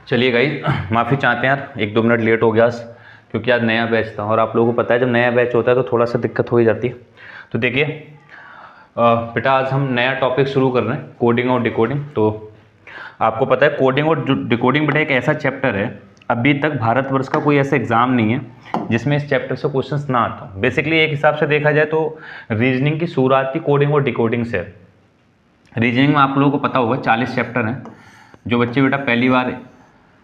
चलिए गाइस, माफ़ी चाहते हैं यार, 1-2 मिनट लेट हो गया क्योंकि आज नया बैच था और आप लोगों को पता है जब नया बैच होता है तो थोड़ा सा दिक्कत हो ही जाती है। तो देखिए बेटा, आज हम नया टॉपिक शुरू कर रहे हैं, कोडिंग और डिकोडिंग। तो आपको पता है कोडिंग और डिकोडिंग बेटा एक ऐसा चैप्टर है, अभी तक भारतवर्ष का कोई ऐसा एग्ज़ाम नहीं है जिसमें इस चैप्टर से क्वेश्चंस ना आता। बेसिकली एक हिसाब से देखा जाए तो रीजनिंग की शुरुआत ही कोडिंग और डिकोडिंग से है। रीजनिंग में आप लोगों को पता होगा 40 चैप्टर हैं। जो बच्चे बेटा पहली बार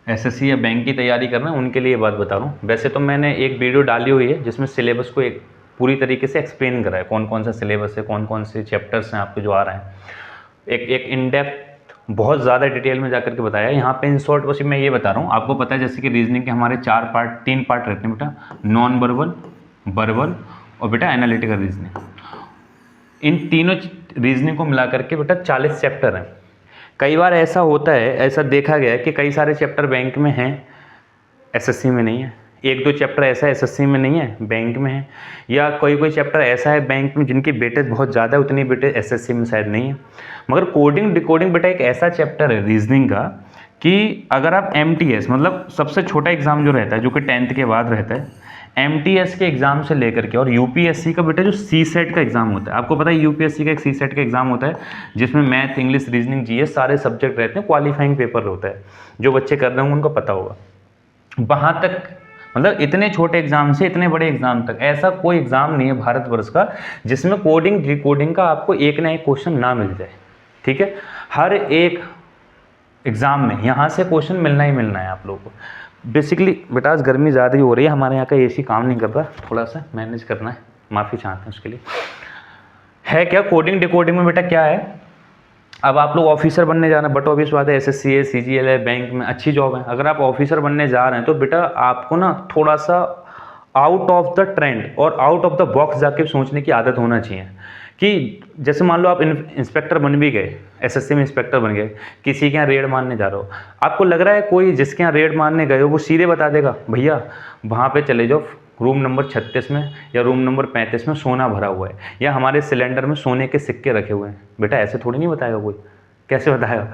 एसएससी या बैंक की तैयारी कर रहे हैं उनके लिए ये बात बता रहा हूँ। वैसे तो मैंने एक वीडियो डाली हुई है जिसमें सिलेबस को एक पूरी तरीके से एक्सप्लेन करा है, कौन कौन सा सिलेबस है, कौन कौन से चैप्टर्स हैं आपके जो आ रहे हैं, एक इन डेप्थ बहुत ज़्यादा डिटेल में जाकर के बताया। यहाँ पे इन शॉर्ट बस मैं ये बता रहा हूँ। आपको पता है जैसे कि रीजनिंग के हमारे 3 पार्ट रहते हैं बेटा, नॉन वर्बल, वर्बल और बेटा एनालिटिकल रीजनिंग। इन तीनों रीजनिंग को मिला करके बेटा 40 चैप्टर हैं। कई बार ऐसा होता है, ऐसा देखा गया है कि कई सारे चैप्टर बैंक में हैं, एसएससी में नहीं है। 1-2 चैप्टर ऐसा एसएससी में नहीं है, बैंक में है। या कोई चैप्टर ऐसा है बैंक में जिनकी वेटेज बहुत ज़्यादा है, उतनी वेटेज एसएससी में शायद नहीं है। मगर कोडिंग डिकोडिंग बेटा एक ऐसा चैप्टर है रीजनिंग का कि अगर आप एमटीएस मतलब सबसे छोटा एग्जाम जो रहता है, जो कि 10th के बाद रहता है, एमटीएस के एग्जाम से लेकर के और यूपीएससी का बेटा जो सीसेट का एग्जाम होता है, आपको पता है यूपीएससी का एक सीसेट का एग्जाम होता है जिसमें मैथ, इंग्लिश, रीजनिंग, जीएस सारे सब्जेक्ट रहते हैं, क्वालिफाइंग पेपर होता है। जो बच्चे कर रहे होंगे उनको पता होगा। वहाँ तक मतलब इतने छोटे एग्जाम से इतने बड़े एग्जाम तक ऐसा कोई एग्जाम नहीं है भारतवर्ष का जिसमें कोडिंग डिकोडिंग का आपको एक ना एक क्वेश्चन ना मिल जाए। ठीक है, हर एक एग्जाम में यहाँ से क्वेश्चन मिलना ही मिलना है आप लोगों को। बेसिकली बेटा आज गर्मी ज़्यादा ही हो रही है, हमारे यहाँ का एसी काम नहीं कर रहा, थोड़ा सा मैनेज करना है, माफ़ी चाहते हैं उसके लिए। है क्या कोडिंग डिकोडिंग में बेटा क्या है, अब आप लोग ऑफिसर बनने जा रहे हैं, बट ऑब्वियस बात है एसएससी है, सीजीएल है, बैंक में अच्छी जॉब है। अगर आप ऑफिसर बनने जा रहे हैं तो बेटा आपको ना थोड़ा सा आउट ऑफ द ट्रेंड और आउट ऑफ द बॉक्स जाके सोचने की आदत होना चाहिए। कि जैसे मान लो आप इंस्पेक्टर बन भी गए, एसएससी में इंस्पेक्टर बन गए, किसी के यहाँ रेड मारने जा रहे हो, आपको लग रहा है कोई जिसके यहाँ रेड मारने गए हो वो सीधे बता देगा भैया वहाँ पे चले जाओ, रूम नंबर 36 में या रूम नंबर 35 में सोना भरा हुआ है, या हमारे सिलेंडर में सोने के सिक्के रखे हुए हैं। बेटा ऐसे थोड़ी नहीं बताएगा कोई, कैसे बताएगा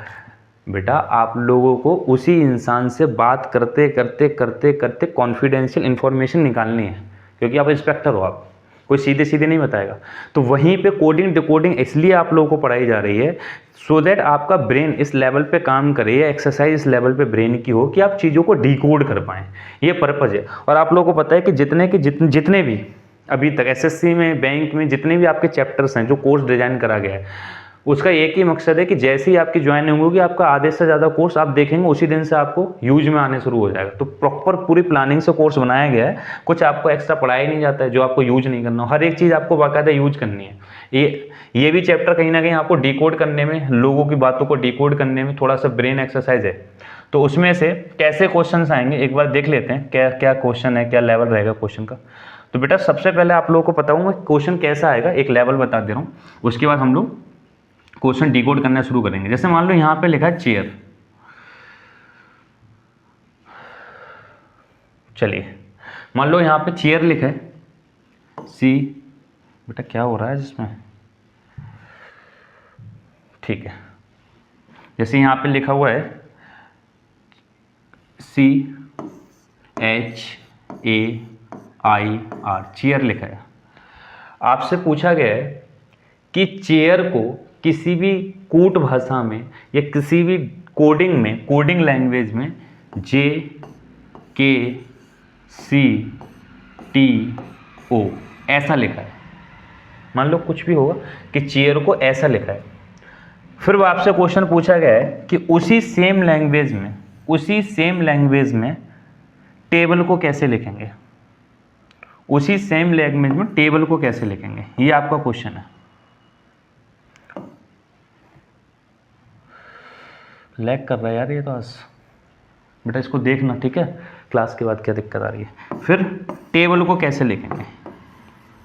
बेटा? आप लोगों को उसी इंसान से बात करते करते करते करते कॉन्फिडेंशियल इन्फॉर्मेशन निकालनी है, क्योंकि आप इंस्पेक्टर हो, आप कोई सीधे सीधे नहीं बताएगा। तो वहीं पे कोडिंग डिकोडिंग इसलिए आप लोगों को पढ़ाई जा रही है सो दैट आपका ब्रेन इस लेवल पे काम करे, या एक्सरसाइज इस लेवल पे ब्रेन की हो कि आप चीज़ों को डिकोड कर पाएँ। ये पर्पज़ है। और आप लोगों को पता है कि जितने भी अभी तक एसएससी में, बैंक में जितने भी आपके चैप्टर्स हैं, जो कोर्स डिज़ाइन करा गया है, उसका एक ही मकसद है कि जैसे ही आपकी ज्वाइनिंग होगी आपका आधे से ज़्यादा कोर्स आप देखेंगे उसी दिन से आपको यूज में आने शुरू हो जाएगा। तो प्रॉपर पूरी प्लानिंग से कोर्स बनाया गया है, कुछ आपको एक्स्ट्रा पढ़ाया नहीं जाता है जो आपको यूज नहीं करना हो। हर एक चीज़ आपको बाकायदा यूज करनी है। ये भी चैप्टर कहीं ना कहीं आपको डिकोड करने में, लोगों की बातों को डिकोड करने में थोड़ा सा ब्रेन एक्सरसाइज है। तो उसमें से कैसे क्वेश्चन आएंगे एक बार देख लेते हैं, क्या क्या क्वेश्चन है, क्या लेवल रहेगा क्वेश्चन का। तो बेटा सबसे पहले आप लोगों को पता हूँ क्वेश्चन कैसा आएगा, एक लेवल बता दे रहा हूँ, उसके बाद हम लोग क्वेश्चन डिकोड करना शुरू करेंगे। जैसे मान लो यहाँ पे लिखा है चेयर, चलिए मान लो यहाँ पे चेयर लिखा है सी, बेटा क्या हो रहा है जिसमें, ठीक है। जैसे यहाँ पे लिखा हुआ है CHAIR, चेयर लिखा है। आपसे पूछा गया है कि चेयर को किसी भी कूट भाषा में या किसी भी कोडिंग में, कोडिंग लैंग्वेज में JKCTO ऐसा लिखा है। मान लो कुछ भी होगा कि चेयर को ऐसा लिखा है। फिर वो आपसे क्वेश्चन पूछा गया है कि उसी सेम लैंग्वेज में टेबल को कैसे लिखेंगे, उसी सेम लैंग्वेज में टेबल को कैसे लिखेंगे, ये आपका क्वेश्चन है। लैग कर रहा है यार ये तो आज, बेटा इसको देखना ठीक है, क्लास के बाद क्या दिक्कत आ रही है। फिर टेबल को कैसे लिखेंगे,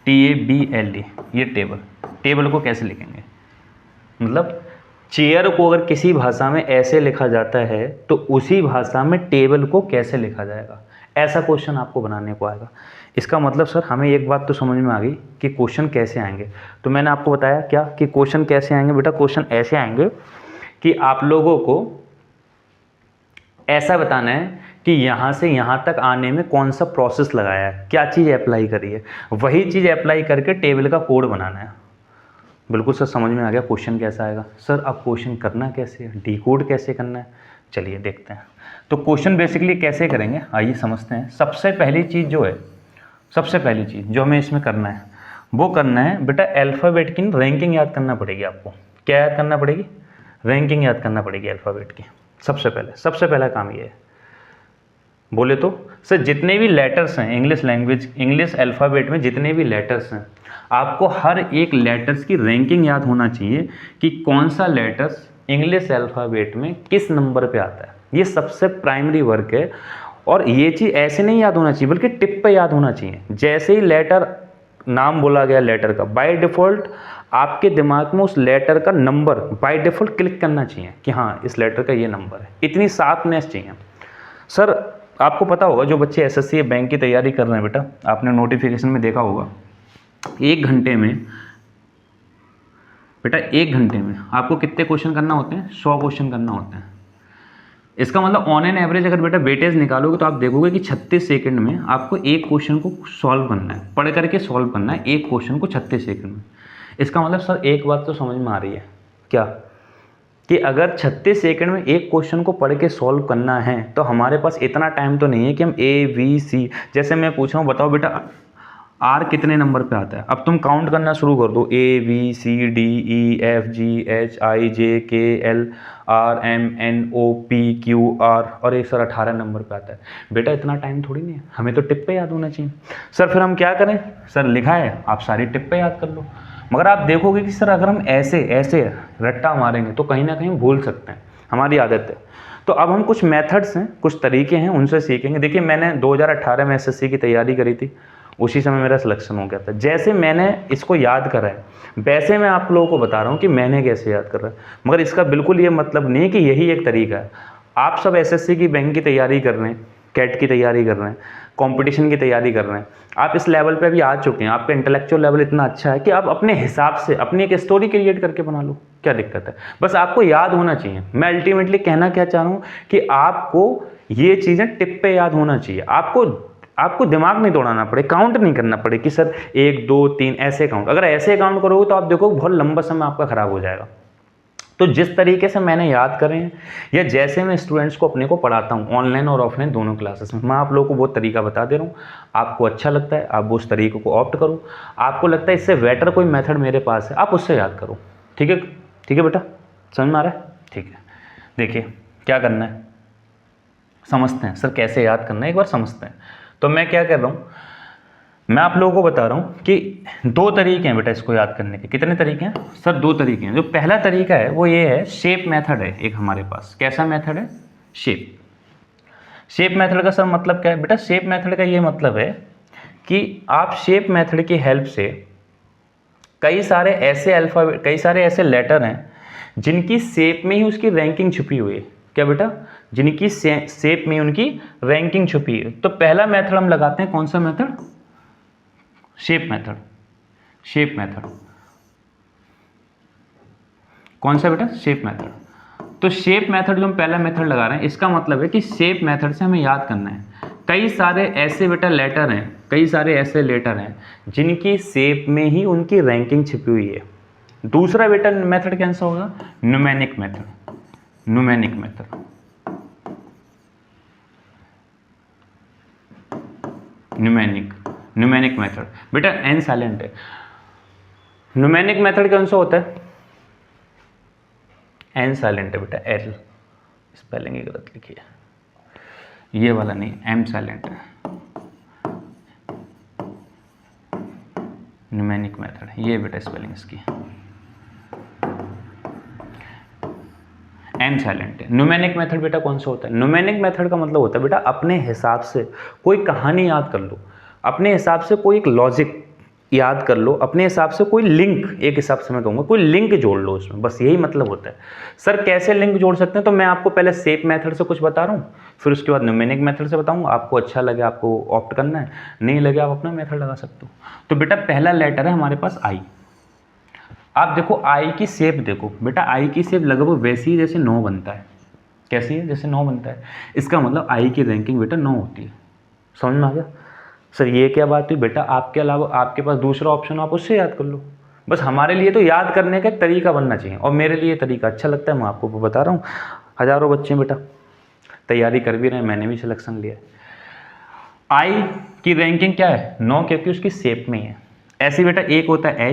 TABLE, ये टेबल को कैसे लिखेंगे, मतलब चेयर को अगर किसी भाषा में ऐसे लिखा जाता है तो उसी भाषा में टेबल को कैसे लिखा जाएगा, ऐसा क्वेश्चन आपको बनाने को आएगा। इसका मतलब सर हमें एक बात तो समझ में आ गई कि क्वेश्चन कैसे आएंगे। तो मैंने आपको बताया क्या कि क्वेश्चन कैसे आएंगे, बेटा क्वेश्चन ऐसे आएंगे कि आप लोगों को ऐसा बताना है कि यहाँ से यहाँ तक आने में कौन सा प्रोसेस लगाया है, क्या चीज़ अप्लाई करी है, वही चीज़ अप्लाई करके टेबल का कोड बनाना है। बिल्कुल सर, समझ में आ गया। क्वेश्चन कैसा आएगा सर? अब क्वेश्चन करना कैसे है, डिकोड कैसे करना है, चलिए देखते हैं। तो क्वेश्चन बेसिकली कैसे करेंगे आइए समझते हैं। सबसे पहली चीज़ जो हमें इसमें करना है वो करना है बेटा, अल्फ़ाबेट की रैंकिंग याद करना पड़ेगी आपको। क्या याद करना पड़ेगी? रैंकिंग याद करना पड़ेगी अल्फ़ाबेट की। सबसे पहला काम ये है। बोले तो सर जितने भी लेटर्स हैं इंग्लिश अल्फ़ाबेट में जितने भी लेटर्स हैं, आपको हर एक लेटर्स की रैंकिंग याद होना चाहिए कि कौन सा लेटर्स इंग्लिश अल्फ़ाबेट में किस नंबर पे आता है। ये सबसे प्राइमरी वर्क है। और ये चीज़ ऐसे नहीं याद होना चाहिए बल्कि टिप पे याद होना चाहिए। जैसे ही लेटर नाम बोला गया लेटर का, बाय डिफ़ॉल्ट आपके दिमाग में उस लेटर का नंबर बाय डिफ़ॉल्ट क्लिक करना चाहिए कि हाँ इस लेटर का ये नंबर है। इतनी शार्पनेस चाहिए। सर आपको पता होगा जो बच्चे एसएससी बैंक की तैयारी कर रहे हैं बेटा, आपने नोटिफिकेशन में देखा होगा, 1 घंटे में बेटा 1 घंटे में आपको कितने क्वेश्चन करना होते हैं? 100 क्वेश्चन करना होते हैं। इसका मतलब ऑन एन एवरेज अगर बेटा वेटेज निकालोगे तो आप देखोगे कि 36 सेकंड में आपको एक क्वेश्चन को सॉल्व करना है, पढ़ करके सॉल्व करना है एक क्वेश्चन को 36 सेकंड में। इसका मतलब सर एक बात तो समझ में आ रही है क्या, कि अगर 36 सेकंड में एक क्वेश्चन को पढ़ के सॉल्व करना है तो हमारे पास इतना टाइम तो नहीं है कि हम A B C, जैसे मैं पूछ रहा हूँ बताओ बेटा R कितने नंबर पे आता है। अब तुम काउंट करना शुरू कर दो, ABCDEFGHIJKLRMNOPQR, और ये सर 18 नंबर पे आता है। बेटा इतना टाइम थोड़ी नहीं है, हमें तो टिप पे याद होना चाहिए। सर फिर हम क्या करें? सर लिखा है आप सारी टिप पे याद कर लो। मगर आप देखोगे कि सर अगर हम ऐसे रट्टा मारेंगे तो कहीं ना कहीं भूल सकते हैं, हमारी आदत है। तो अब हम कुछ मेथड्स हैं, कुछ तरीके हैं, उनसे सीखेंगे। देखिए मैंने 2018 में एसएससी की तैयारी करी थी, उसी समय मेरा सिलेक्शन हो गया था। जैसे मैंने इसको याद करा है वैसे मैं आप लोगों को बता रहा हूँ कि मैंने कैसे याद कर रहा है। मगर इसका बिल्कुल ये मतलब नहीं कि यही एक तरीका है। आप सब एसएससी की बैंक की तैयारी कर रहे हैं, कैट की तैयारी कर रहे हैं, कंपटीशन की तैयारी कर रहे हैं, आप इस लेवल पे भी आ चुके हैं, आपका इंटेलेक्चुअल लेवल इतना अच्छा है कि आप अपने हिसाब से अपनी एक स्टोरी क्रिएट करके बना लो, क्या दिक्कत है? बस आपको याद होना चाहिए। मैं अल्टीमेटली कहना क्या चाह रहा हूँ कि आपको ये चीज़ें टिप पे याद होना चाहिए। आपको दिमाग नहीं दौड़ाना पड़े, काउंट नहीं करना पड़े कि सर 1 2 3 ऐसे काउंट। अगर ऐसे काउंट करोगे तो आप देखो बहुत लंबा समय आपका खराब हो जाएगा। तो जिस तरीके से मैंने याद करे हैं या जैसे मैं स्टूडेंट्स को अपने को पढ़ाता हूँ ऑनलाइन और ऑफलाइन दोनों क्लासेस में, मैं आप लोगों को वो तरीका बता दे रहा हूँ। आपको अच्छा लगता है आप वो उस तरीके को ऑप्ट करो, आपको लगता है इससे बेटर कोई मेथड मेरे पास है आप उससे याद करो। ठीक है बेटा, समझ में आ रहा है? ठीक है, देखिए क्या करना है समझते हैं। सर कैसे याद करना है एक बार समझते हैं। तो मैं क्या कर रहा हूँ, मैं आप लोगों को बता रहा हूँ कि 2 तरीके हैं बेटा इसको याद करने के। कितने तरीके हैं सर? 2 तरीके हैं। जो पहला तरीका है वो ये है, शेप मेथड है एक हमारे पास। कैसा मेथड है? शेप मेथड का सर मतलब क्या है बेटा? शेप मेथड का ये मतलब है कि आप शेप मेथड की हेल्प से कई सारे ऐसे लेटर हैं जिनकी शेप में ही उसकी रैंकिंग छुपी हुई है। क्या बेटा? जिनकी शेप में उनकी रैंकिंग छुपी है। तो पहला मेथड हम लगाते हैं, कौन सा मेथड? Shape method. कौन सा बेटा? Shape method. तो शेप मेथड जो हम पहला मेथड लगा रहे हैं इसका मतलब है कि शेप मेथड से हमें याद करना है कई सारे ऐसे बेटा लेटर हैं जिनकी शेप में ही उनकी रैंकिंग छिपी हुई है। दूसरा बेटा मेथड कैसा होगा? न्यूमेरिक मेथड बेटा एन साइलेंट है। न्यूमेरिक मेथड कौन सा होता है? एन साइलेंट है बेटा, एल स्पेलिंग ही गलत लिखी है, ये वाला नहीं, एम साइलेंट है। न्यूमेरिक मेथड ये बेटा स्पेलिंग इसकी एम साइलेंट है। न्यूमेरिक मेथड बेटा कौन सा होता है? न्यूमेरिक मेथड का मतलब होता है बेटा अपने हिसाब से कोई कहानी याद कर लो, अपने हिसाब से कोई एक लॉजिक याद कर लो, अपने हिसाब से कोई लिंक, एक हिसाब से मैं कहूँगा कोई लिंक जोड़ लो उसमें, बस यही मतलब होता है। सर कैसे लिंक जोड़ सकते हैं? तो मैं आपको पहले शेप मेथड से कुछ बता रहा हूँ, फिर उसके बाद न्यूमेरिक मेथड से बताऊँगा। आपको अच्छा लगे आपको ऑप्ट करना है, नहीं लगे आप अपना मेथड लगा सकते हो। तो बेटा पहला लेटर है हमारे पास आई। आप देखो आई की शेप देखो बेटा, आई की शेप लगभग वैसी ही जैसे 9 बनता है। कैसी है, जैसे 9 बनता है, इसका मतलब आई की रैंकिंग बेटा 9 होती है। समझ में आ गया सर? ये क्या बात हुई बेटा, आपके अलावा आपके पास दूसरा ऑप्शन, आप उससे याद कर लो। बस हमारे लिए तो याद करने का एक तरीका बनना चाहिए, और मेरे लिए तरीका अच्छा लगता है, मैं आपको बता रहा हूँ। हज़ारों बच्चे बेटा तैयारी कर भी रहे हैं, मैंने भी सिलेक्शन लिया है। आई की रैंकिंग क्या है 9, क्योंकि उसकी शेप में ही है। ऐसे बेटा एक होता है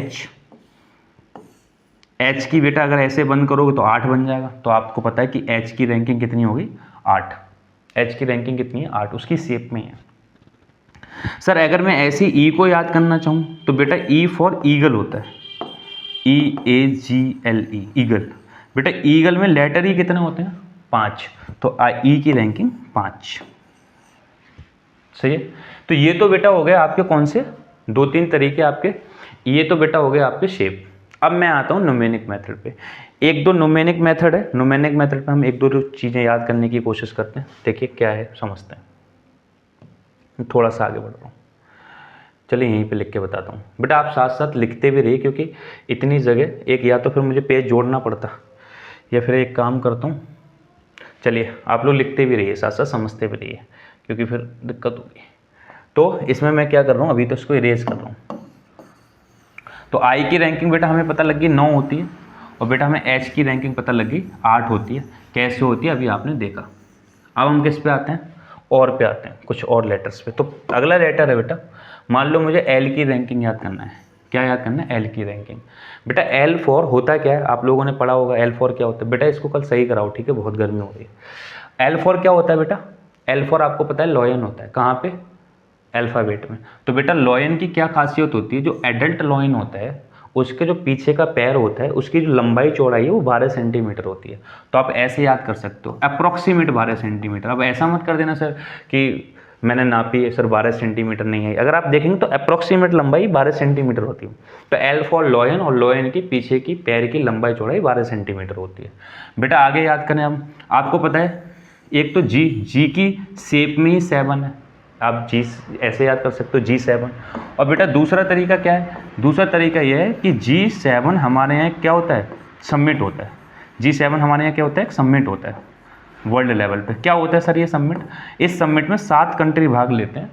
एच की बेटा अगर ऐसे बंद करोगे तो 8 बन जाएगा। तो आपको पता है कि एच की रैंकिंग कितनी होगी 8। एच की रैंकिंग कितनी है 8, उसकी शेप में ही है। सर अगर मैं ऐसी ई को याद करना चाहूँ तो बेटा ई फॉर ईगल होता है, EAGLE ईगल। बेटा ईगल में लेटर ही कितने होते हैं 5, तो ई की रैंकिंग 5। सही है। तो ये तो बेटा हो गए आपके कौन से 2-3 तरीके आपके, ये तो बेटा हो गए आपके शेप। अब मैं आता हूँ न्यूमेरिक मेथड पे। 1-2 न्यूमेरिक मेथड है, न्यूमेरिक मेथड पे हम 1-2 चीज़ें याद करने की कोशिश करते हैं। देखिए क्या है समझते हैं। थोड़ा सा आगे बढ़ रहा हूँ, चलिए यहीं पे लिख के बताता हूँ। बेटा आप साथ साथ लिखते भी रहिए, क्योंकि इतनी जगह एक, या तो फिर मुझे पेज जोड़ना पड़ता, या फिर एक काम करता हूँ, चलिए आप लोग लिखते भी रहिए साथ साथ समझते भी रहिए, क्योंकि फिर दिक्कत होगी। तो इसमें मैं क्या कर रहा हूँ, अभी तो इसको इरेज कर रहा हूँ। तो आई की रैंकिंग बेटा हमें पता लगी 9 होती है, और बेटा हमें एच की रैंकिंग पता लगी 8 होती है। कैसे होती है अभी आपने देखा। अब हम किस पे आते हैं, और पे आते हैं, कुछ और लेटर्स पे। तो अगला लेटर है बेटा, मान लो मुझे एल की रैंकिंग याद करना है। क्या याद करना है, एल की रैंकिंग। बेटा एल फॉर होता क्या है, आप लोगों ने पढ़ा होगा एल फॉर क्या होता है। बेटा इसको कल सही कराओ, ठीक है, बहुत गर्मी हो रही है। एल फॉर क्या होता है बेटा, एल फॉर आपको पता है लॉयन होता है, कहाँ पे, अल्फ़ाबेट में। तो बेटा लॉयन की क्या खासियत होती है, जो एडल्ट लॉयन होता है उसके जो पीछे का पैर होता है उसकी जो लंबाई चौड़ाई है वो 12 सेंटीमीटर होती है। तो आप ऐसे याद कर सकते हो, अप्रॉक्सीमेट 12 सेंटीमीटर। अब ऐसा मत कर देना सर कि मैंने नापी है सर 12 सेंटीमीटर नहीं है, अगर आप देखेंगे तो अप्रॉक्सीमेट लंबाई 12 सेंटीमीटर होती है। तो एल फॉर लॉयन, और लॉयन की पीछे की पैर की लंबाई चौड़ाई 12 सेंटीमीटर होती है। बेटा आगे याद करें हम, आपको पता है एक तो जी की शेप में ही 7 है, आप जी ऐसे याद कर सकते हो G7। और बेटा दूसरा तरीका क्या है, दूसरा तरीका यह है कि G7 हमारे यहाँ क्या होता है, सबमिट होता है। G7 हमारे यहाँ क्या होता है, सबमिट होता है वर्ल्ड लेवल पे। क्या होता है सर ये सबमिट, इस सबमिट में 7 कंट्री भाग लेते हैं।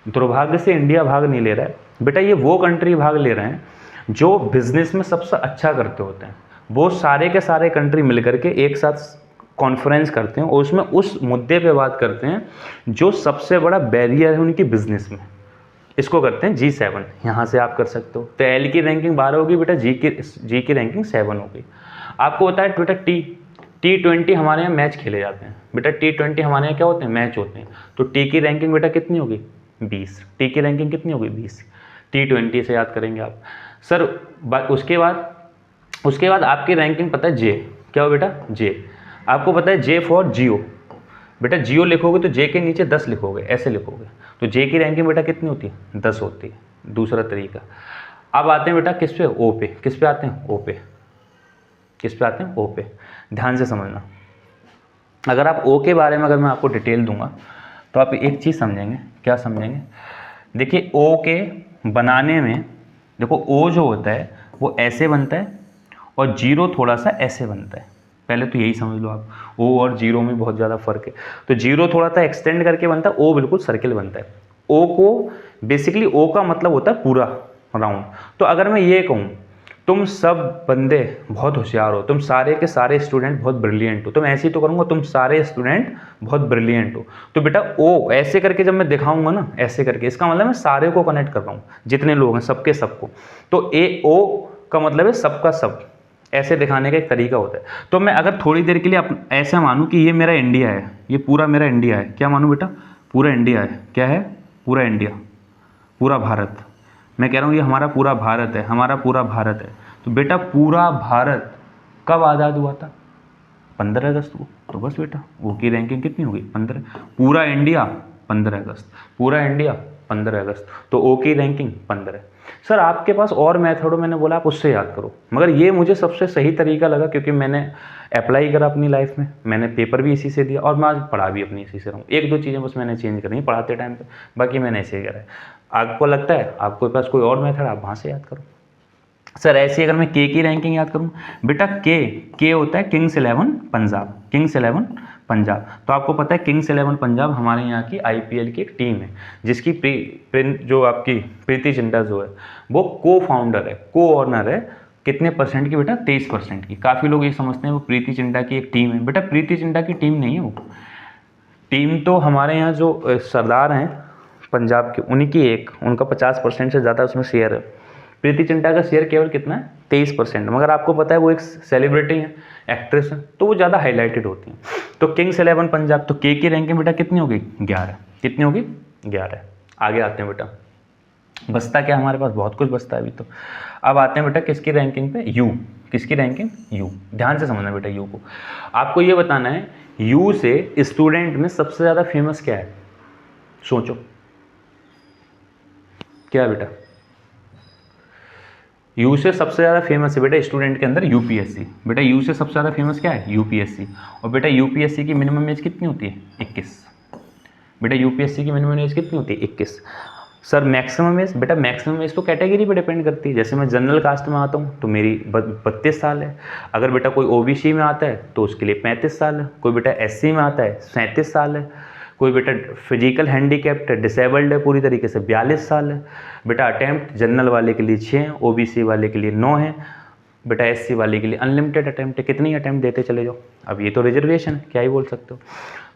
दुर्भाग्य से इंडिया भाग नहीं ले रहा है बेटा। ये वो कंट्री भाग ले रहे हैं जो बिजनेस में सबसे अच्छा करते होते हैं। वो सारे के सारे कंट्री मिल करके एक साथ कॉन्फ्रेंस करते हैं, और उसमें उस मुद्दे पे बात करते हैं जो सबसे बड़ा बैरियर है उनकी बिजनेस में। इसको करते हैं G7। यहाँ से आप कर सकते हो। तो एल की रैंकिंग 12 होगी बेटा, जी की रैंकिंग 7 होगी। आपको होता है बेटा T20 हमारे यहाँ मैच खेले जाते हैं बेटा। T20 हमारे यहाँ क्या होते हैं, मैच होते हैं। तो टी की रैंकिंग बेटा कितनी होगी 20। टी की रैंकिंग कितनी होगी 20। T20 से याद करेंगे आप सर। उसके बाद आपकी रैंकिंग पता है जे, क्या हो बेटा, जे। आपको पता है जे फॉर जियो। बेटा जियो लिखोगे तो जे के नीचे 10 लिखोगे, ऐसे लिखोगे। तो जे की रैंकिंग बेटा कितनी होती है 10 होती है, दूसरा तरीका। अब आते हैं बेटा किस पे, ओ पे। किस पे आते हैं, ओ पे। किस पे आते हैं, ओ पे। ध्यान से समझना, अगर आप ओ के बारे में अगर मैं आपको डिटेल दूंगा तो आप एक चीज़ समझेंगे। क्या समझेंगे, देखिए ओ के बनाने में, देखो ओ जो होता है वो ऐसे बनता है, और जीरो थोड़ा सा ऐसे बनता है। पहले तो यही समझ लो आप, ओ और जीरो में बहुत ज़्यादा फर्क है। तो जीरो थोड़ा सा एक्सटेंड करके बनता है, ओ बिल्कुल सर्किल बनता है। ओ को बेसिकली, ओ का मतलब होता है पूरा राउंड। तो अगर मैं ये कहूँ तुम सब बंदे बहुत होशियार हो, तुम सारे के सारे स्टूडेंट बहुत ब्रिलियंट हो, तो मैं ऐसे ही तो करूँगा, तुम सारे स्टूडेंट बहुत ब्रिलियंट हो। तो बेटा ओ ऐसे करके जब मैं दिखाऊंगा ना, ऐसे करके, इसका मतलब मैं सारे को कनेक्ट कर रहा हूँ, जितने लोग हैं सबके सबको। तो ए ओ का मतलब है सबका सब, ऐसे दिखाने का एक तरीका होता है। तो मैं अगर थोड़ी देर के लिए ऐसा मानूं कि ये मेरा इंडिया है, ये पूरा मेरा इंडिया है। क्या मानूं बेटा, पूरा इंडिया है। क्या है, पूरा इंडिया, पूरा भारत। मैं कह रहा हूँ ये हमारा पूरा भारत है, हमारा पूरा भारत है। तो बेटा पूरा भारत कब आज़ाद हुआ था, 15 अगस्त को। तो बस बेटा वो की रैंकिंग कितनी होगी 15। पूरा इंडिया 15 अगस्त, पूरा इंडिया 15 अगस्त, तो ओ की रैंकिंग 15। सर आपके पास और मेथड हो, मैंने बोला आप उससे याद करो, मगर ये मुझे सबसे सही तरीका लगा, क्योंकि मैंने अप्लाई करा अपनी लाइफ में, मैंने पेपर भी इसी से दिया, और मैं आज पढ़ा भी अपनी इसी से रहा हूँ। 1-2 चीज़ें बस मैंने चेंज करनी पढ़ाते टाइम पे, बाकी मैंने ऐसे ही करा है। आपको लगता है आपके पास कोई और मेथड, आप वहाँ से याद करो। सर ऐसी अगर मैं के की रैंकिंग याद करूं, बेटा के होता है किंग्स 11 पंजाब, किंग्स 11 पंजाब। तो आपको पता है किंग्स 11 पंजाब हमारे यहाँ की आईपीएल की एक टीम है, जिसकी जो आपकी प्रीति जिंटा जो है वो को फाउंडर है, को ऑनर है। कितने परसेंट की बेटा? 23% की। काफ़ी लोग ये समझते हैं वो प्रीति जिंटा की एक टीम है, बेटा प्रीति जिंटा की टीम नहीं है वो। टीम तो हमारे यहाँ जो सरदार हैं पंजाब के, उन्हीं की एक, उनका 50% से ज़्यादा उसमें शेयर है। प्रीति जिंटा का शेयर केवल कितना है? 23%। मगर आपको पता है वो एक सेलिब्रिटी है, एक्ट्रेस है, तो वो ज़्यादा हाईलाइटेड होती हैं। तो किंग्स 11 पंजाब, तो के की रैंकिंग बेटा कितनी होगी? 11। कितनी होगी? 11। आगे आते हैं बेटा, बचता क्या हमारे पास? बहुत कुछ बचता है अभी तो। अब आते हैं बेटा किसकी रैंकिंग पे? यू। किसकी रैंकिंग? यू। ध्यान से समझना बेटा यू को। आपको ये बताना है यू से स्टूडेंट में सबसे ज़्यादा फेमस क्या है? सोचो क्या बेटा? यू से सबसे ज़्यादा फेमस है बेटा स्टूडेंट के अंदर यूपीएससी। बेटा यू से सबसे ज़्यादा फेमस क्या है? यूपीएससी। और बेटा यूपीएससी की मिनिमम एज कितनी होती है? 21। बेटा यूपीएससी की मिनिमम एज कितनी होती है? 21। Sir maximum age? बेटा मैक्सिमम एज तो कैटेगरी पे डिपेंड करती है। जैसे मैं जनरल कास्ट में आता हूँ तो मेरी 32 साल है। अगर बेटा कोई ओबीसी में आता है तो उसके लिए 35 साल है। कोई बेटा एससी में आता है 37 साल है। कोई बेटा फिजिकल हैंडीकैप्ड है, डिसेबल्ड है पूरी तरीके से, 42 साल है। बेटा अटैम्प्ट जनरल वाले के लिए 6 हैं, ओबीसी वाले के लिए 9 है। बेटा एससी वाले के लिए अनलिमिटेड अटैम्प्ट है, कितनी अटैम्प्ट देते चले जाओ। अब ये तो रिजर्वेशन है, क्या ही बोल सकते हो।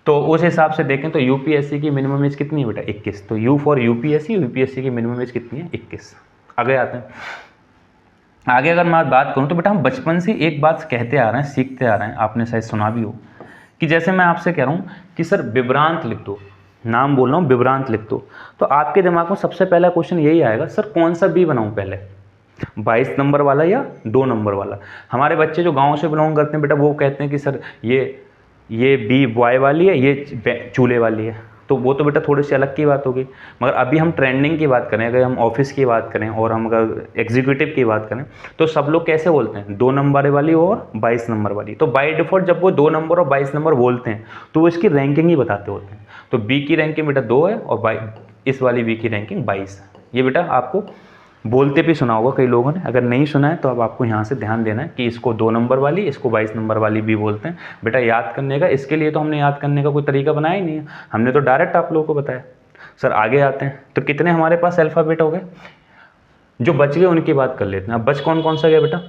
तो उस हिसाब से देखें तो यूपीएससी की मिनिमम एज कितनी है बेटा? 21। तो यू फॉर यूपीएससी, यूपीएससी की मिनिमम एज कितनी है? 21। आगे आते हैं। आगे अगर मैं बात करूं तो बेटा हम बचपन से एक बात कहते आ रहे हैं, सीखते आ रहे हैं, आपने शायद सुना भी हो, कि जैसे मैं आपसे कह रहा हूं कि सर विभ्रांत लिख दो, नाम बोल रहा हूं विभ्रांत लिख दो, तो आपके दिमाग में सबसे पहला क्वेश्चन यही आएगा, सर कौन सा बी बनाऊं पहले, 22 नंबर वाला या 2 नंबर वाला। हमारे बच्चे जो गाँव से बिलोंग करते हैं बेटा वो कहते हैं कि सर ये बी बॉय वाली है, ये चूल्हे वाली है। तो वो तो बेटा थोड़ी सी अलग की बात होगी। मगर अभी हम ट्रेंडिंग की बात करें, अगर हम ऑफिस की बात करें और हम अगर एग्जीक्यूटिव की बात करें तो सब लोग कैसे बोलते हैं? 2 नंबर वाली और 22 नंबर वाली। तो बाय डिफॉल्ट जब वो 2 नंबर और 22 नंबर बोलते हैं तो वो इसकी रैंकिंग ही बताते होते हैं। तो बी की रैंकिंग बेटा 2 है और इस वाली बी की रैंकिंग 22 है। ये बेटा आपको बोलते भी सुना होगा कई लोगों ने, अगर नहीं सुना है तो अब आपको यहाँ से ध्यान देना है कि इसको 2 नंबर वाली, इसको 22 नंबर वाली भी बोलते हैं। बेटा याद करने का, इसके लिए तो हमने याद करने का कोई तरीका बनाया ही नहीं है, हमने तो डायरेक्ट आप लोगों को बताया। सर आगे आते हैं, तो कितने हमारे पास अल्फ़ाबेट हो गए? जो बच गए उनकी बात कर लेते हैं। अब बच कौन कौन सा गया बेटा?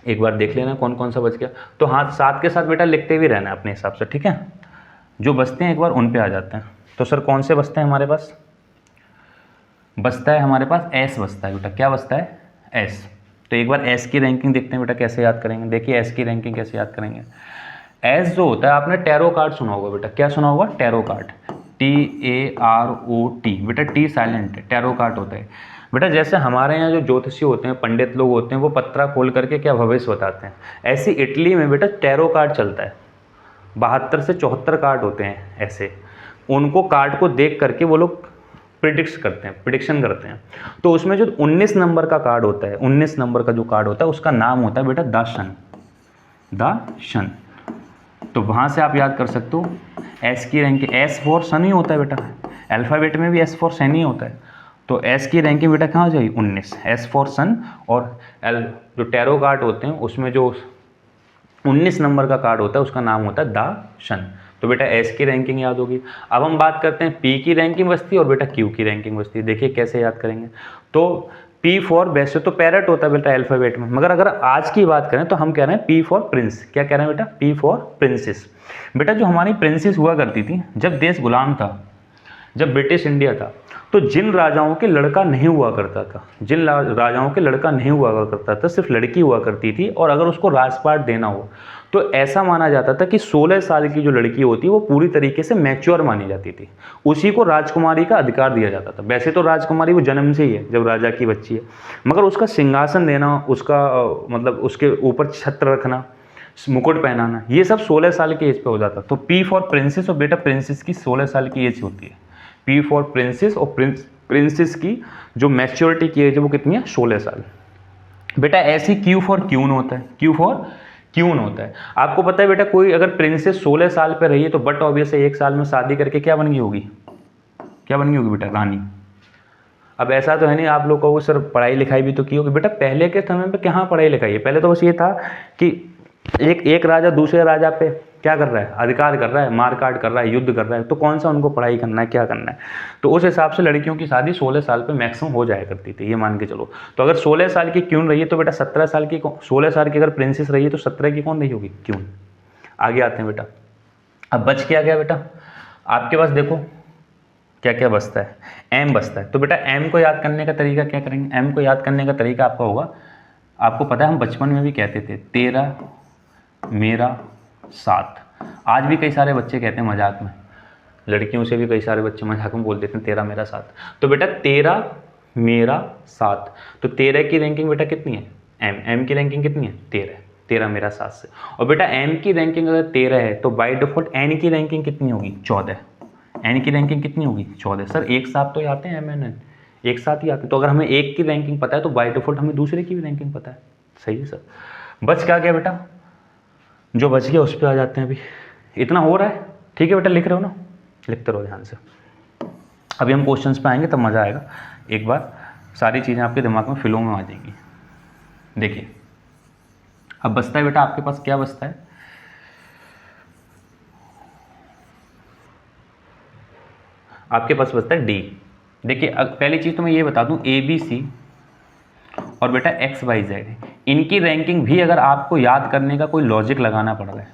एक बार देख लेना कौन कौन सा बच गया, तो हाँ साथ के साथ बेटा लिखते भी रहना अपने हिसाब से, ठीक है। जो बचते हैं एक बार उन पर आ जाते हैं। तो सर कौन से बचते हैं हमारे पास? बचता है हमारे पास एस बचता है बेटा। क्या बचता है? एस। तो एक बार एस की रैंकिंग देखते हैं बेटा कैसे याद करेंगे। देखिए एस की रैंकिंग कैसे याद करेंगे। एस जो होता है, आपने टैरो कार्ड सुना होगा बेटा। क्या सुना होगा? Tarot card, TAROT। बेटा टी साइलेंट है, टैरो कार्ड होता है बेटा। जैसे हमारे यहाँ जो ज्योतिषी होते हैं, पंडित लोग होते हैं, वो पत्रा खोल करके क्या भविष्य बताते हैं, ऐसे इटली में बेटा टैरो कार्ड चलता है। 72 से 74 कार्ड होते हैं ऐसे। उनको कार्ड को देख करके वो लोग प्रिडिक्शन करते हैं। तो उसमें जो 19 नंबर का कार्ड होता है, 19 नंबर का जो कार्ड होता है उसका नाम होता है बेटा द शन। तो वहाँ से आप याद कर सकते हो एस की रैंकिंग, एस फॉर सन ही होता है बेटा, अल्फ़ाबेट में भी एस फॉर सन ही होता है। तो एस की रैंकिंग बेटा कहाँ हो जाएगी? 19, एस फॉर सन। और जो टैरो कार्ड होते हैं उसमें जो 19 नंबर का कार्ड होता है उसका नाम होता है द शन। तो बेटा एस की रैंकिंग याद होगी। अब हम बात करते हैं पी की रैंकिंग बचती है और बेटा क्यू की रैंकिंग बचती है। देखिए कैसे याद करेंगे। तो पी फॉर, वैसे तो पैरट होता है बेटा अल्फ़ाबेट में, मगर अगर आज की बात करें तो हम कह रहे हैं पी फॉर प्रिंस। क्या कह रहे हैं बेटा? P for princess. बेटा जो हमारी प्रिंसेस हुआ करती थी, जब देश गुलाम था, जब ब्रिटिश इंडिया था, तो जिन राजाओं के लड़का नहीं हुआ करता था, जिन राजाओं के लड़का नहीं हुआ करता था, सिर्फ लड़की हुआ करती थी, और अगर उसको राजपाट देना हो तो ऐसा माना जाता था कि 16 साल की जो लड़की होती है वो पूरी तरीके से मैच्योर मानी जाती थी, उसी को राजकुमारी का अधिकार दिया जाता था। वैसे तो राजकुमारी वो जन्म से ही है जब राजा की बच्ची है, मगर उसका सिंहासन देना, उसका मतलब उसके ऊपर छत्र रखना, मुकुट पहनाना, ये सब 16 साल की एज पे हो जाता। तो पी फॉर प्रिंसेस, और बेटा प्रिंसेस की 16 साल की एज होती है। पी फॉर प्रिंसेस, और प्रिंसेस की जो मैच्योरिटी की एज है वो कितनी है? 16 साल। बेटा ऐसी क्यू फॉर क्यून होता है, क्यू फॉर क्यून होता है। आपको पता है बेटा कोई अगर प्रिंसेस 16 साल पे रही है तो बट ऑब्वियस है 1 साल में शादी करके क्या बन गई होगी? क्या बन गई होगी बेटा? रानी। अब ऐसा तो है नहीं आप लोग कहोगे सर पढ़ाई लिखाई भी तो की होगी। बेटा पहले के समय पे कहाँ पढ़ाई लिखाई है, पहले तो बस ये था कि एक राजा दूसरे राजा पे क्या कर रहा है, अधिकार कर रहा है, मार काट कर रहा है, युद्ध कर रहा है, तो कौन सा उनको पढ़ाई करना है, क्या करना है। तो उस हिसाब से लड़कियों की शादी 16 साल पे मैक्सिमम हो जाया करती थी, ये मान के चलो। तो अगर 16 साल की क्यून रही है तो बेटा 17 साल की 16 साल की अगर प्रिंसेस रही है तो 17 की कौन रही होगी, क्यून। आगे आते हैं बेटा, अब बच क्या गया बेटा आपके पास, देखो क्या क्या बचता है, एम बचता है। तो बेटा एम को याद करने का तरीका क्या करेंगे, एम को याद करने का तरीका आपका होगा, आपको पता है हम बचपन में भी कहते थे 13 मेरा 7। आज भी कई सारे बच्चे कहते हैं मजाक में, लड़कियों से भी कई सारे बच्चे मजाक में बोल देते हैं 13 मेरा 7। तो बेटा 13 मेरा 7, तो 13 की रैंकिंग बेटा कितनी है, एम की रैंकिंग कितनी है 13, 13 मेरा 7 से। और बेटा एम की रैंकिंग अगर 13 है तो बाय डिफॉल्ट एन की रैंकिंग कितनी होगी 14, एन की रैंकिंग कितनी होगी 14। सर एक साथ तो आते हैं एम एन एन, एक साथ ही आते हैं। तो अगर हमें एक की रैंकिंग पता है तो बाय डिफॉल्ट हमें दूसरे की भी रैंकिंग पता है। सही है सर। बच क्या गया बेटा, जो बच गया उस पर आ जाते हैं। अभी इतना हो रहा है, ठीक है बेटा, लिख रहे हो ना, लिखते रहो ध्यान से। अभी हम क्वेश्चंस पे आएंगे तब मज़ा आएगा, एक बार सारी चीज़ें आपके दिमाग में फ्लो में आ जाएंगी। देखिए अब बचता है बेटा आपके पास, क्या बचता है, आपके पास बचता है डी। देखिए पहली चीज़ तो मैं ये बता दूं, ए बी सी और बेटा एक्स वाई जेड, इनकी रैंकिंग भी अगर आपको याद करने का कोई लॉजिक लगाना पड़ रहा है,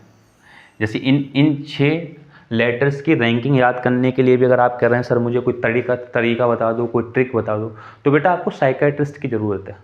जैसे इन 6 लेटर्स की रैंकिंग याद करने के लिए भी अगर आप कह रहे हैं सर मुझे कोई तरीका बता दो, कोई ट्रिक बता दो, तो बेटा आपको साइकियाट्रिस्ट की ज़रूरत है,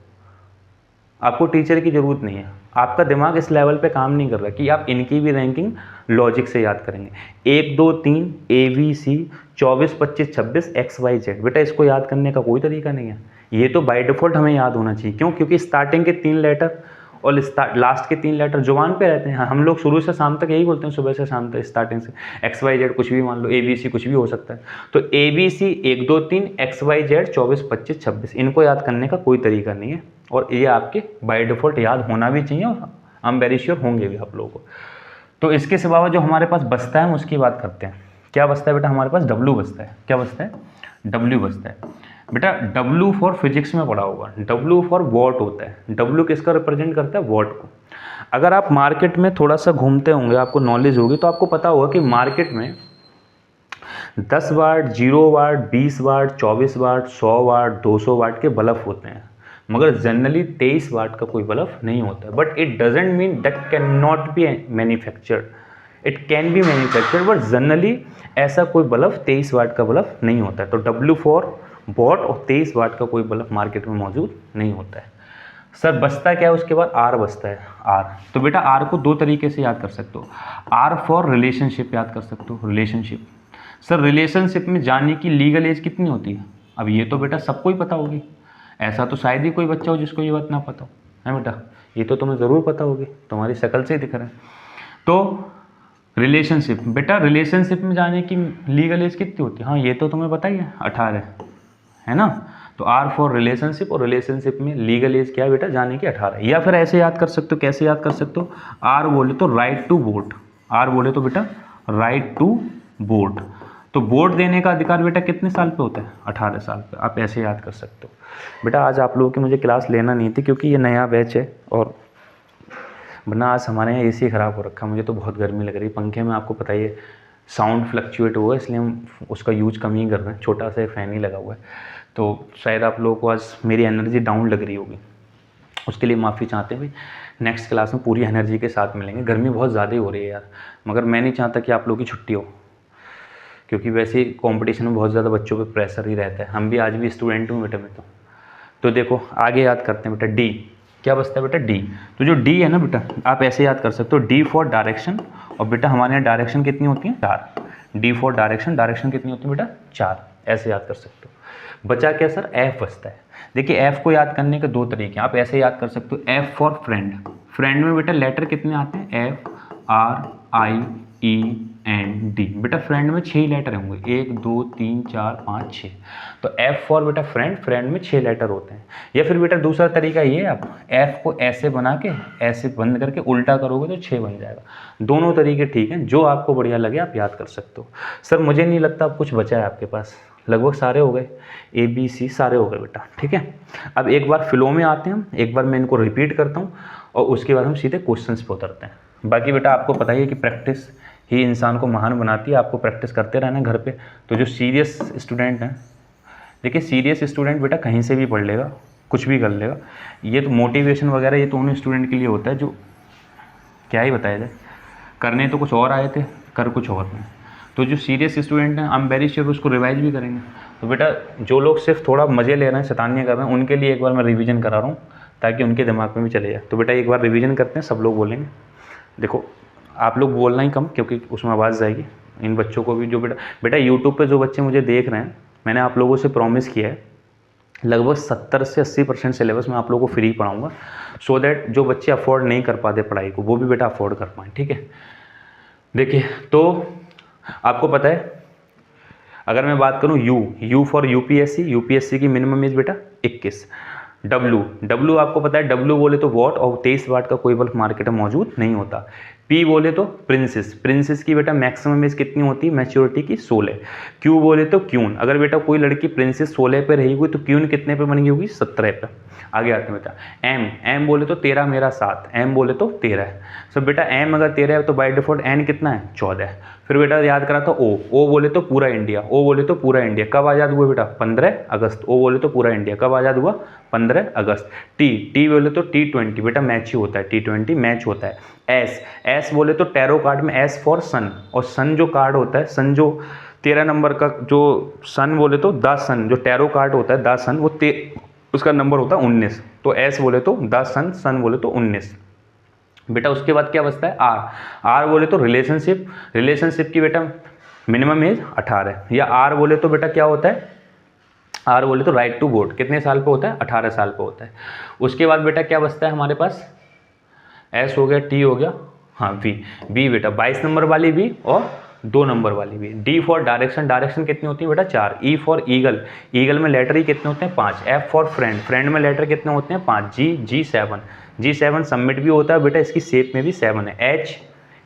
आपको टीचर की ज़रूरत नहीं है। आपका दिमाग इस लेवल पे काम नहीं कर रहा कि आप इनकी भी रैंकिंग लॉजिक से याद करेंगे। 1 2 3 A B C 24 25 26 X Y Z, बेटा इसको याद करने का कोई तरीका नहीं है, ये तो बाय डिफॉल्ट हमें याद होना चाहिए। क्यों, क्योंकि स्टार्टिंग के 3 लेटर और लास्ट के 3 लेटर जुबान पे रहते हैं। हम लोग शुरू से शाम तक यही बोलते हैं, सुबह से शाम तक स्टार्टिंग से। एक्स वाई जेड कुछ भी मान लो, ए बी सी कुछ भी हो सकता है। तो A B C 1 2 3 X Y Z 24 25 26, इनको याद करने का कोई तरीका नहीं है, और ये आपके बाय डिफॉल्ट याद होना भी चाहिए, और आई एम वेरी श्योर होंगे भी आप लोगों को। तो इसके सिवा जो हमारे पास बचता है हम उसकी बात करते हैं। क्या बचता है बेटा हमारे पास, डब्ल्यू बचता है। क्या बचता है, डब्ल्यू बचता है। बेटा डब्ल्यू फॉर फिजिक्स में पढ़ा होगा, डब्ल्यू फॉर वॉट होता है। डब्ल्यू किसका रिप्रेजेंट करता है, वॉट को। अगर आप मार्केट में थोड़ा सा घूमते होंगे, आपको नॉलेज होगी, तो आपको पता होगा कि मार्केट में 10 वाट, 0 वाट, 20 वाट, 24 वाट, 100 वाट, 200 वाट के बल्ब होते हैं, मगर जनरली 23 वाट का कोई बल्ब नहीं होता है। But it doesn't mean that can not be manufactured, it can be manufactured, but generally ऐसा कोई बल्ब 23 वाट का बल्ब नहीं होता है। तो डब्ल्यू फॉर वॉट और 23 वाट का कोई बल्ब मार्केट में मौजूद नहीं होता है। सर बचता क्या है उसके बाद, आर बचता है, आर। तो बेटा आर को 2 तरीके से याद कर सकते हो। आर फॉर रिलेशनशिप याद कर सकते हो, रिलेशनशिप। सर रिलेशनशिप में जाने की लीगल एज कितनी होती है, अब ये तो बेटा सबको ही पता होगी, ऐसा तो शायद ही कोई बच्चा हो जिसको ये बात ना पता हो, है बेटा, ये तो तुम्हें ज़रूर पता होगी, तुम्हारी शक्ल से ही दिख रहा है। तो रिलेशनशिप, बेटा रिलेशनशिप में जाने की लीगल एज कितनी होती है, हाँ ये तो तुम्हें पता ही है, 18 है ना। तो आर फॉर रिलेशनशिप, और रिलेशनशिप में लीगल एज क्या है बेटा, जाने की 18। या फिर ऐसे याद कर सकते हो, कैसे याद कर सकते हो, आर बोले तो राइट टू वोट, आर बोले तो बेटा राइट टू वोट। तो वोट देने का अधिकार बेटा कितने साल पे होता है, 18 साल पे। आप ऐसे याद कर सकते हो। बेटा आज आप लोगों की मुझे क्लास लेना नहीं थी क्योंकि ये नया बैच है, और वरना आज हमारे यहाँ एसी ख़राब हो रखा है, मुझे तो बहुत गर्मी लग रही है। पंखे में आपको पता ही है साउंड फ्लक्चुएट हुआ है, इसलिए हम उसका यूज कम ही कर रहे हैं, छोटा सा फ़ैन ही लगा हुआ है। तो शायद आप लोगों को आज मेरी एनर्जी डाउन लग रही होगी, उसके लिए माफ़ी चाहते हैं भाई। नेक्स्ट क्लास में पूरी एनर्जी के साथ मिलेंगे। गर्मी बहुत ज़्यादा ही हो रही है यार, मगर मैं नहीं चाहता कि आप लोगों की छुट्टी हो, क्योंकि वैसे ही कॉम्पिटिशन में बहुत ज़्यादा बच्चों पे प्रेशर ही रहता है। हम भी आज भी स्टूडेंट हूँ बेटा मैं तो देखो आगे याद करते हैं बेटा, डी। क्या बचता है बेटा, डी। तो जो डी है ना बेटा, आप ऐसे याद कर सकते हो, डी फॉर डायरेक्शन, और बेटा हमारे यहाँ डायरेक्शन कितनी होती है, 4। डी फॉर डायरेक्शन, डायरेक्शन कितनी होती है बेटा, 4। ऐसे याद कर सकते हो। बचा क्या सर, एफ बचता है। देखिए एफ को याद करने के 2 तरीके हैं, आप ऐसे याद कर सकते हो, एफ फॉर फ्रेंड। फ्रेंड में बेटा लेटर कितने आते हैं, F R I E N D. बेटा फ्रेंड में 6 लेटर होंगे, 1 2 3 4 5 6। तो एफ फॉर बेटा फ्रेंड, फ्रेंड में 6 लेटर होते हैं। या फिर बेटा दूसरा तरीका ये है, आप एफ को ऐसे बना के ऐसे बंद करके उल्टा करोगे तो 6 बन जाएगा। दोनों तरीके ठीक हैं, जो आपको बढ़िया लगे आप याद कर सकते हो। सर मुझे नहीं लगता अब कुछ बचा है आपके पास, लगभग सारे हो गए, ABC सारे हो गए बेटा, ठीक है। अब एक बार फ्लो में आते हैं हम, एक बार मैं इनको रिपीट करता हूँ और उसके बाद हम सीधे क्वेश्चंस पे उतरते हैं। बाकी बेटा आपको पता ही है कि प्रैक्टिस ही इंसान को महान बनाती है, आपको प्रैक्टिस करते रहना घर पे। तो जो सीरियस स्टूडेंट हैं, देखिए सीरियस स्टूडेंट बेटा कहीं से भी पढ़ लेगा, कुछ भी कर लेगा। ये तो मोटिवेशन वगैरह ये तो उन स्टूडेंट के लिए होता है जो क्या ही बताया जाए, करने तो कुछ और आए थे, कर कुछ और नहीं। तो जो सीरियस स्टूडेंट हैं, आई एम वेरी श्योर उसको रिवाइज भी करेंगे। तो बेटा जो लोग सिर्फ थोड़ा मज़े ले रहे हैं, शैतानियाँ कर रहे हैं, उनके लिए एक बार मैं रिवीजन करा रहा हूँ ताकि उनके दिमाग में भी चले जाए। तो बेटा एक बार रिवीजन करते हैं, सब लोग बोलेंगे। देखो आप लोग बोलना ही कम, क्योंकि उसमें आवाज़ जाएगी। इन बच्चों को भी जो बेटा यूट्यूब पर जो बच्चे मुझे देख रहे हैं, मैंने आप लोगों से प्रॉमिस किया है लगभग 70 से 80% सिलेबस मैं आप लोगों को फ्री पढ़ाऊँगा, सो दैट जो बच्चे अफोर्ड नहीं कर पाते पढ़ाई को, वो भी बेटा अफोर्ड कर पाएँ, ठीक है। देखिए तो आपको पता है, अगर मैं बात करूं यू फॉर यूपीएससी की मिनिमम एज बेटा 21। डब्लू आपको पता है, डब्लू बोले तो वॉट, और 23 वाट का कोई बल्ब मार्केट में मौजूद नहीं होता। पी बोले तो प्रिंसेस की बेटा मैक्सिमम एज कितनी होती है मैच्योरिटी की 16। क्यू बोले तो क्यून, अगर बेटा कोई लड़की प्रिंसेस 16 पे रही हुई तो क्यून कितने पे बन गई होगी 17 पे। आगे आते हैं बेटा एम बोले तो 13 मेरा 7, एम बोले तो 13 है। सब बेटा एम अगर 13 है तो बाय डिफॉल्ट एन कितना है 14 है। फिर बेटा याद करा तो ओ बोले तो पूरा इंडिया, कब आज़ाद हुआ बेटा 15 अगस्त। ओ बोले तो पूरा इंडिया कब आज़ाद हुआ 15 अगस्त। टी बोले तो T20 बेटा मैच ही होता है, T20 मैच होता है। एस बोले तो टैरो कार्ड में एस फॉर सन, और सन जो कार्ड होता है, सन जो 13 नंबर का जो सन बोले तो द सन, जो टैरो कार्ड होता है द सन, वो उसका नंबर होता है 19। तो एस बोले तो द सन बोले तो 19 बेटा। उसके बाद क्या बचता है आर बोले तो रिलेशनशिप की बेटा मिनिमम एज 18, या आर बोले तो बेटा क्या होता है, आर बोले तो राइट टू वोट कितने साल पे होता है 18 साल पे होता है। उसके बाद बेटा क्या बचता है हमारे पास, एस हो गया, टी हो गया, हाँ बी बेटा 22 नंबर वाली बी और 2 नंबर वाली बी। डी फॉर डायरेक्शन कितनी होती है बेटा 4। ई फॉर ईगल में लेटर ही कितने होते हैं 5। एफ फॉर फ्रेंड में लेटर कितने होते हैं 5। जी 7 सबमिट भी होता है बेटा, इसकी शेप में भी 7 है। एच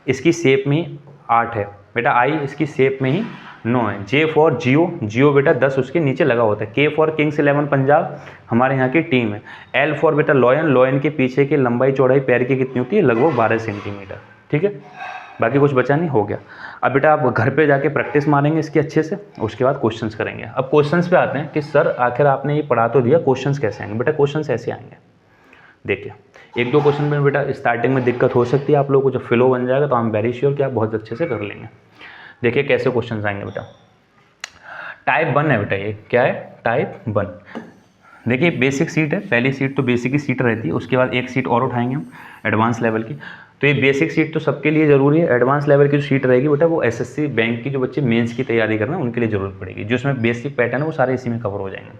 इसकी शेप में ही 8 है बेटा। आई इसकी शेप में ही 9 है। जे फॉर जियो बेटा 10 उसके नीचे लगा होता है। के फॉर किंग्स 11 पंजाब हमारे यहाँ की टीम है। एल फॉर बेटा लॉयन के पीछे की लंबाई चौड़ाई पैर की कितनी होती है लगभग 12 सेंटीमीटर, ठीक है। बाकी कुछ बचा नहीं, हो गया। अब बेटा आप घर पे जाके प्रैक्टिस मारेंगे इसकी अच्छे से, उसके बाद क्वेश्चंस करेंगे। अब क्वेश्चंस पे आते हैं कि सर आखिर आपने ये पढ़ा तो दिया, क्वेश्चंस कैसे आएंगे। बेटा क्वेश्चंस ऐसे आएंगे, देखिए 1-2 क्वेश्चन में बेटा स्टार्टिंग में दिक्कत हो सकती है आप लोगों को, जब फ्लो बन जाएगा तो आई एम वेरी श्योर कि आप बहुत अच्छे से कर लेंगे। देखिए कैसे क्वेश्चन आएंगे बेटा। टाइप 1 है बेटा, ये क्या है टाइप 1। देखिए बेसिक सीट है, पहली सीट तो बेसिक की सीट रहती है, उसके बाद एक सीट और उठाएंगे हम एडवांस लेवल की। तो ये बेसिक सीट तो सबके लिए ज़रूरी है, एडवांस लेवल की जो सीट रहेगी बेटा वो एसएससी बैंक की जो बच्चे मेंस की तैयारी कर रहे हैं उनके लिए ज़रूरत पड़ेगी। जो इसमें बेसिक पैटर्न है वो सारे इसी में कवर हो जाएंगे।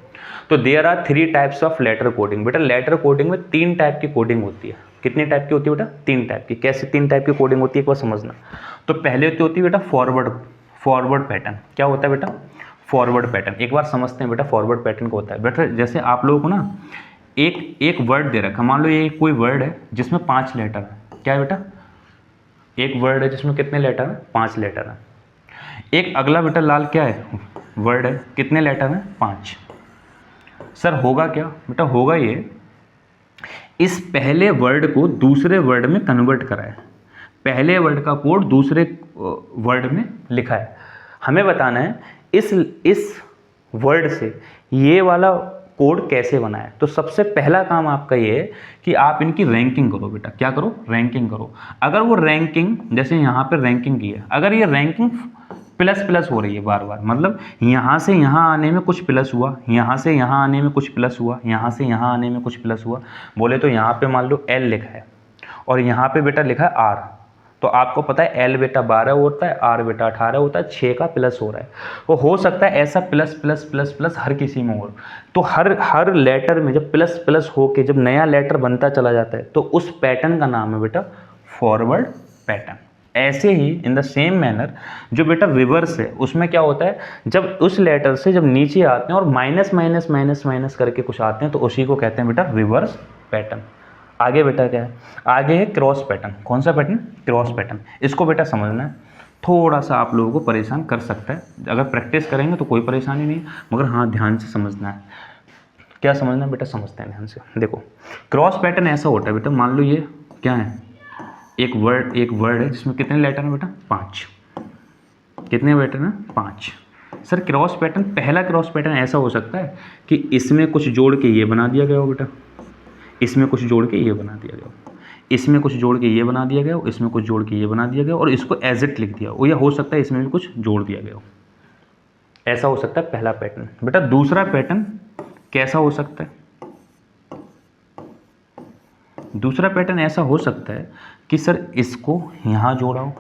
तो there are 3 types of letter coding. बेटा लेटर कोडिंग में 3 टाइप की कोडिंग होती है। कितनी टाइप की होती है बेटा 3 टाइप की। कैसे 3 टाइप की कोडिंग होती है एक बार समझना। तो पहले होती है बेटा फॉरवर्ड पैटर्न। क्या होता है बेटा फॉरवर्ड पैटर्न, एक बार समझते हैं बेटा फॉरवर्ड पैटर्न को होता है। बेटा जैसे आप लोगों को ना एक वर्ड दे रखा, मान लो ये कोई वर्ड है जिसमें 5 लेटर है। क्या है बेटा एक वर्ड है जिसमें कितने लेटर हैं 5 लेटर हैं। एक अगला बेटा लाल क्या है वर्ड है, कितने लेटर हैं 5। सर होगा क्या बेटा, होगा ये इस पहले वर्ड को दूसरे वर्ड में कन्वर्ट करा है, पहले वर्ड का कोड दूसरे वर्ड में लिखा है। हमें बताना है इस वर्ड से ये वाला कोड कैसे बना है। तो सबसे पहला काम आपका ये है कि आप इनकी रैंकिंग करो बेटा। क्या करो रैंकिंग करो। अगर वो रैंकिंग जैसे यहाँ पे रैंकिंग की है, अगर ये रैंकिंग प्लस हो रही है बार बार, मतलब यहाँ से यहाँ आने में कुछ प्लस हुआ, यहाँ से यहाँ आने में कुछ प्लस हुआ, यहाँ से यहाँ आने में कुछ प्लस हुआ, बोले तो यहाँ पे मान लो L लिखा है और यहाँ पे बेटा लिखा है R, तो आपको पता है L बेटा 12 होता है, R बेटा 18 होता है, 6 का प्लस हो रहा है। वो हो सकता है ऐसा प्लस प्लस प्लस प्लस हर किसी में हो। तो हर लेटर में जब प्लस प्लस होके जब नया लेटर बनता चला जाता है तो उस पैटर्न का नाम है बेटा फॉरवर्ड पैटर्न। ऐसे ही इन द सेम मैनर जो बेटा रिवर्स है उसमें क्या होता है, जब उस लेटर से जब नीचे आते हैं और माइनस माइनस माइनस माइनस करके कुछ आते हैं तो उसी को कहते हैं बेटा रिवर्स पैटर्न। आगे बेटा क्या है, आगे है क्रॉस पैटर्न। कौन सा पैटर्न क्रॉस पैटर्न। इसको बेटा समझना है। थोड़ा सा आप लोगों को परेशान कर सकता है। अगर प्रैक्टिस करेंगे तो कोई परेशानी नहीं, मगर हाँ ध्यान से समझना है। क्या समझना है बेटा, समझते हैं ध्यान से। देखो क्रॉस पैटर्न ऐसा होता है बेटा, मान लो ये क्या है, एक वर्ड है जिसमें कितने लेटर हैं बेटा, 5। कितने लेटर हैं, 5। सर क्रॉस पैटर्न, पहला क्रॉस पैटर्न ऐसा हो सकता है कि इसमें कुछ जोड़ के ये बना दिया गया हो बेटा, इसमें कुछ जोड़ के ये बना दिया गया हो, इसमें कुछ जोड़ के ये बना दिया गया हो, इसमें कुछ जोड़ के ये बना दिया गया हो, और इसको एज इट लिख दिया हो, या हो सकता है इसमें भी कुछ जोड़ दिया गया हो। ऐसा हो सकता है पहला पैटर्न। बेटा दूसरा पैटर्न कैसा हो सकता है, दूसरा पैटर्न ऐसा हो सकता है कि सर इसको यहाँ जोड़ा हो,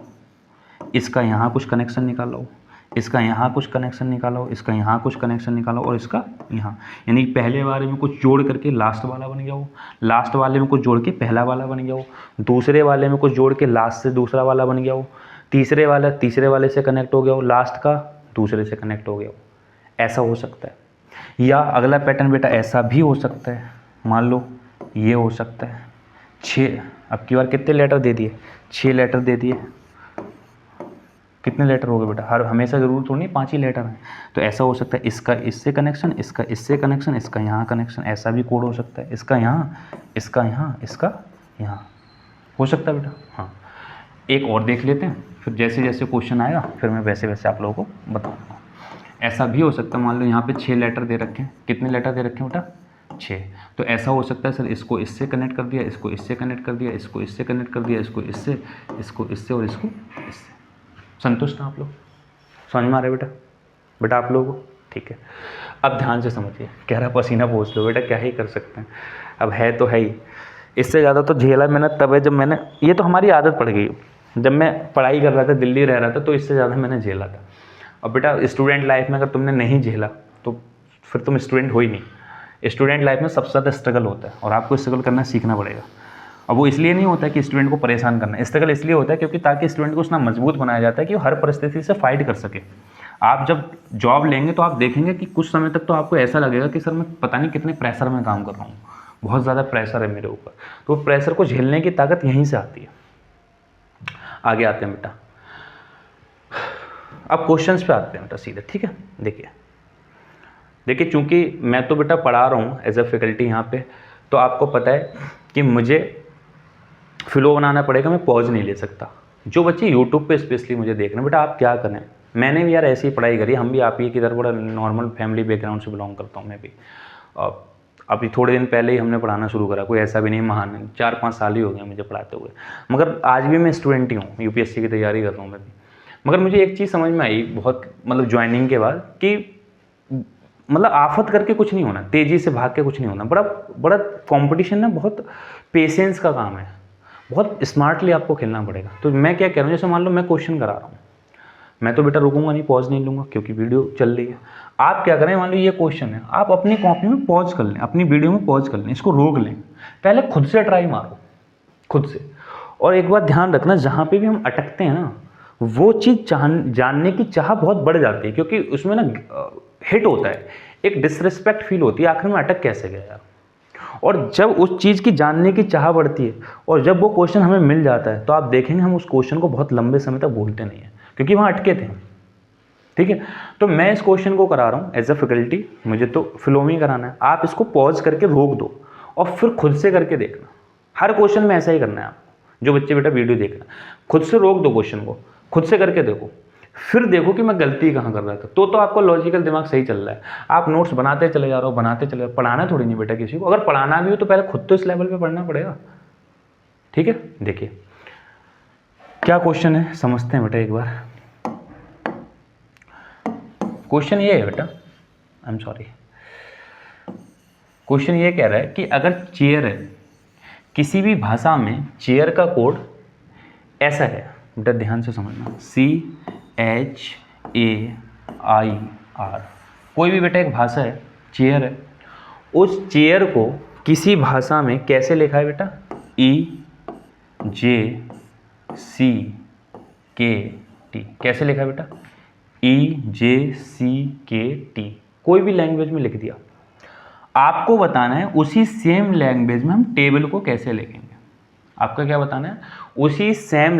इसका यहाँ कुछ कनेक्शन निकाला हो, इसका यहाँ कुछ कनेक्शन निकाला हो, इसका यहाँ कुछ कनेक्शन निकाला हो, और इसका यहाँ, यानी पहले वाले में कुछ जोड़ करके लास्ट वाला बन गया हो, लास्ट वाले में कुछ जोड़ के पहला वाला बन गया हो, दूसरे वाले में कुछ जोड़ के लास्ट से दूसरा वाला बन गया हो, तीसरे वाला तीसरे वाले से कनेक्ट हो गया हो, लास्ट का दूसरे से कनेक्ट हो गया हो। ऐसा हो सकता है। या अगला पैटर्न बेटा ऐसा भी हो सकता है, मान लो ये हो सकता है 6, अब की बार कितने लेटर दे दिए, 6 लेटर दे दिए, कितने लेटर हो गए बेटा, हर हमेशा ज़रूर थोड़ी 5 ही लेटर हैं। तो ऐसा हो सकता है इसका इससे कनेक्शन, इसका इससे कनेक्शन, इसका यहाँ कनेक्शन, ऐसा भी कोड हो सकता है, इसका यहाँ, इसका यहाँ, इसका यहाँ, हो सकता है बेटा। हाँ एक और देख लेते हैं, फिर जैसे जैसे क्वेश्चन आएगा फिर मैं वैसे वैसे आप लोगों को बताऊँगा। ऐसा भी हो सकता है, मान लो यहाँ पे 6 लेटर दे रखे हैं, कितने लेटर दे रखे हैं बेटा, 6। तो ऐसा हो सकता है सर इसको इससे कनेक्ट कर दिया, इसको इससे कनेक्ट कर दिया, इसको इससे कनेक्ट कर दिया, इसको इससे, इसको इससे, और इसको इससे। संतुष्ट हैं आप लोग, समझ में आ रहा है बेटा, बेटा आप लोगों को, ठीक है। अब ध्यान से समझिए, कह रहा पसीना पोंछ लो, बेटा क्या ही कर सकते हैं, अब है तो है ही। इससे ज़्यादा तो झेला मैंने तब है जब मैंने, ये तो हमारी आदत पड़ गई, जब मैं पढ़ाई कर रहा था, दिल्ली रह रहा था, तो इससे ज़्यादा मैंने झेला था। अब बेटा स्टूडेंट लाइफ में अगर तुमने नहीं झेला तो फिर तुम स्टूडेंट हो ही नहीं। स्टूडेंट लाइफ में सबसे ज़्यादा स्ट्रगल होता है, और आपको स्ट्रगल करना सीखना पड़ेगा। अब वो इसलिए नहीं होता है कि स्टूडेंट को परेशान करना, स्ट्रगल इसलिए होता है क्योंकि ताकि स्टूडेंट को उतना मजबूत बनाया जाता है कि वो हर परिस्थिति से फाइट कर सके। आप जब जॉब लेंगे तो आप देखेंगे कि कुछ समय तक तो आपको ऐसा लगेगा कि सर मैं पता नहीं कितने प्रेशर में काम कर रहा हूँ, बहुत ज़्यादा प्रेशर है मेरे ऊपर। तो प्रेशर को झेलने की ताकत यहीं से आती है। आगे आते हैं बेटा, अब क्वेश्चंस पे आते हैं बेटा सीधे, ठीक है। देखिए चूंकि मैं तो बेटा पढ़ा रहा हूँ एज अ फैकल्टी यहाँ पे, तो आपको पता है कि मुझे फ्लो बनाना पड़ेगा, मैं पॉज नहीं ले सकता। जो बच्चे यूट्यूब पे स्पेशली मुझे देख रहे हैं, बेटा आप क्या करें, मैंने भी यार ऐसी ही पढ़ाई करी, हम भी आप ही की तरह बड़ा नॉर्मल फैमिली बैकग्राउंड से बिलोंग करता हूँ मैं भी। अभी थोड़े दिन पहले ही हमने पढ़ाना शुरू करा, कोई ऐसा भी नहीं महान, 4-5 साल ही हो गए मुझे पढ़ाते हुए, मगर आज भी मैं स्टूडेंट ही हूँ, यूपीएससी की तैयारी कर रहा हूँ मैं भी। मगर मुझे एक चीज़ समझ में आई बहुत, मतलब ज्वाइनिंग के बाद, कि मतलब आफत करके कुछ नहीं होना, तेज़ी से भाग के कुछ नहीं होना, बड़ा कंपटीशन है, बहुत पेशेंस का काम है, बहुत स्मार्टली आपको खेलना पड़ेगा। तो मैं क्या कह रहा हूँ, जैसे मान लो मैं क्वेश्चन करा रहा हूँ, मैं तो बेटा रुकूंगा नहीं, पॉज नहीं लूँगा क्योंकि वीडियो चल रही है। आप क्या करें, मान लो ये क्वेश्चन है, आप अपनी कॉपी में पॉज कर लें, अपनी वीडियो में पॉज कर लें, इसको रोक लें, पहले खुद से ट्राई मारो, खुद से। और एक बात ध्यान रखना, जहाँ पे भी हम अटकते हैं ना, वो चीज़ जानने की चाह बहुत बढ़ जाती है, क्योंकि उसमें ना हिट होता है, एक डिसरिस्पेक्ट फील होती है, आखिर में अटक कैसे गया यार। और जब उस चीज़ की जानने की चाह बढ़ती है, और जब वो क्वेश्चन हमें मिल जाता है, तो आप देखेंगे हम उस क्वेश्चन को बहुत लंबे समय तक भूलते नहीं हैं, क्योंकि वहाँ अटके थे, ठीक है। तो मैं इस क्वेश्चन को करा रहा हूँ एज अ फैकल्टी, मुझे तो फ्लो में कराना है। आप इसको पॉज करके रोक दो और फिर खुद से करके देखना। हर क्वेश्चन में ऐसा ही करना है आपको, जो बच्चे बेटा वीडियो देख रहे हैं, खुद से रोक दो क्वेश्चन को, खुद से करके देखो, फिर देखो कि मैं गलती कहाँ कर रहा था। तो आपको लॉजिकल दिमाग सही चल रहा है, आप नोट्स बनाते चले जा रहे हो, बनाते चले, पढ़ाना थोड़ी नहीं बेटा किसी को। अगर पढ़ाना भी हो तो पहले खुद तो इस लेवल पे पढ़ना पड़ेगा, ठीक है। देखिए क्या क्वेश्चन है, समझते हैं बेटा एक बार। क्वेश्चन ये है बेटा, आई एम सॉरी, क्वेश्चन ये कह रहा है कि अगर चेयर है, किसी भी भाषा में चेयर का कोड ऐसा है, बेटा ध्यान से समझना, CHAIR, कोई भी बेटा एक भाषा है, चेयर है, उस चेयर को किसी भाषा में कैसे लिखा है बेटा, EJCKT, कैसे लिखा है बेटा, EJCKT, कोई भी लैंग्वेज में लिख दिया। आपको बताना है उसी सेम लैंग्वेज में हम टेबल को कैसे लिखेंगे। आपका क्या बताना है, उसी सेम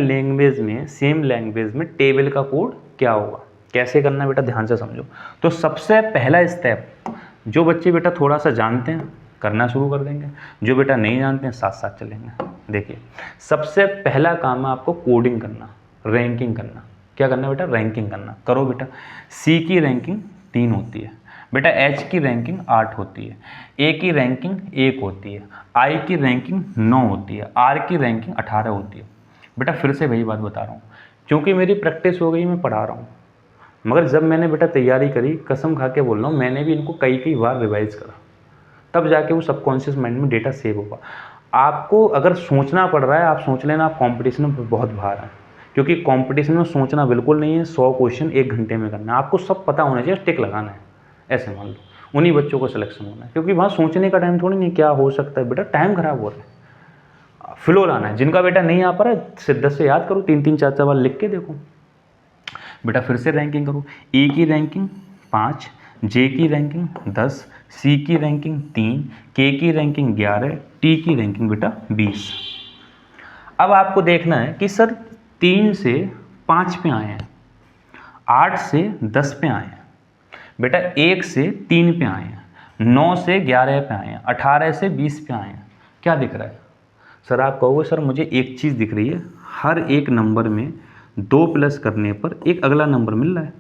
लैंग्वेज में टेबल का कोड क्या होगा। कैसे करना है बेटा, ध्यान से समझो। तो सबसे पहला स्टेप, जो बच्चे बेटा थोड़ा सा जानते हैं करना शुरू कर देंगे, जो बेटा नहीं जानते हैं साथ साथ चलेंगे। देखिए, सबसे पहला काम है आपको कोडिंग करना, रैंकिंग करना। क्या करना है बेटा, रैंकिंग करना। करो बेटा। सी की रैंकिंग 3 होती है बेटा, एच की रैंकिंग 8 होती है, ए की रैंकिंग 1 होती है, आई की रैंकिंग 9 होती है, आर की रैंकिंग 18 होती है। बेटा फिर से वही बात बता रहा हूँ, क्योंकि मेरी प्रैक्टिस हो गई, मैं पढ़ा रहा हूँ, मगर जब मैंने बेटा तैयारी करी, कसम खा के बोल रहा हूँ, मैंने भी इनको कई बार रिवाइज करा, तब जाके वो सबकॉन्शियस माइंड में डेटा सेव होगा। आपको अगर सोचना पड़ रहा है, आप सोच लेना आप कंपटीशन में बहुत बाहर हैं, क्योंकि कंपटीशन में सोचना बिल्कुल नहीं है। 100 क्वेश्चन 1 घंटे में करना है, आपको सब पता होना चाहिए, टिक लगाना है, ऐसे मान लो। उन्हीं बच्चों को सिलेक्शन होना है, क्योंकि वहाँ सोचने का टाइम थोड़ी नहीं क्या हो सकता है, बेटा टाइम खराब हो रहा है। फ्लो लाना है, जिनका बेटा नहीं आ पा रहा है सिद्ध से याद करो, 3-3 4-4 बार लिख के देखो। बेटा फिर से रैंकिंग करो, ई की रैंकिंग 5, जे की रैंकिंग 10, सी की रैंकिंग 3, के की रैंकिंग 11, टी की रैंकिंग बेटा 20। अब आपको देखना है कि सर 3 से 5 पे आए हैं, 8 से 10 पे आए हैं, बेटा 1 से 3 पे आए हैं, 9 से 11 पे आए हैं, 18 से 20 पे आए हैं। क्या दिख रहा है सर? आप कहोगे सर मुझे एक चीज़ दिख रही है, हर एक नंबर में 2 प्लस करने पर एक अगला नंबर मिल रहा है।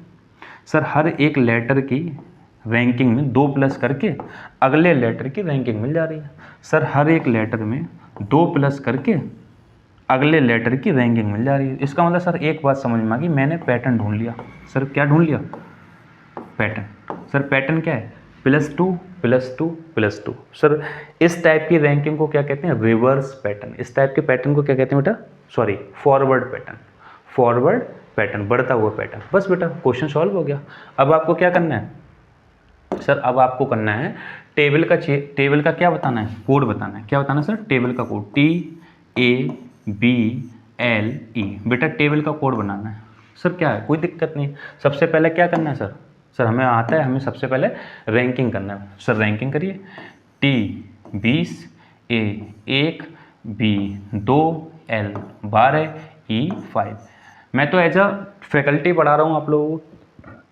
सर हर एक लेटर की रैंकिंग में 2 प्लस करके अगले लेटर की रैंकिंग मिल जा रही है। सर हर एक लेटर में 2 प्लस करके अगले लेटर की रैंकिंग मिल जा रही है। इसका मतलब सर एक बात समझ में आ गई, मैंने पैटर्न ढूंढ लिया। सर क्या ढूंढ लिया? पैटर्न। सर पैटर्न क्या है? +2 +2 +2। सर इस टाइप की रैंकिंग को क्या कहते हैं? Reverse pattern. इस टाइप के पैटर्न को क्या कहते हैं बेटा? Sorry, forward pattern. Forward pattern, बढ़ता हुआ पैटर्न। बस बेटा क्वेश्चन सॉल्व हो गया। अब आपको क्या करना है सर? अब आपको करना है टेबल का क्या बताना है? कोड बताना है। क्या बताना है सर? टेबल का कोड, TABLE। बेटा टेबल का कोड बनाना है। सर क्या है? कोई दिक्कत नहीं। सबसे पहले क्या करना है सर? सर हमें आता है, हमें सबसे पहले रैंकिंग करना है। सर रैंकिंग करिए, T20, A 1, B 2, L 12, E 5। मैं तो एज अ फैकल्टी पढ़ा रहा हूँ आप लोगों को,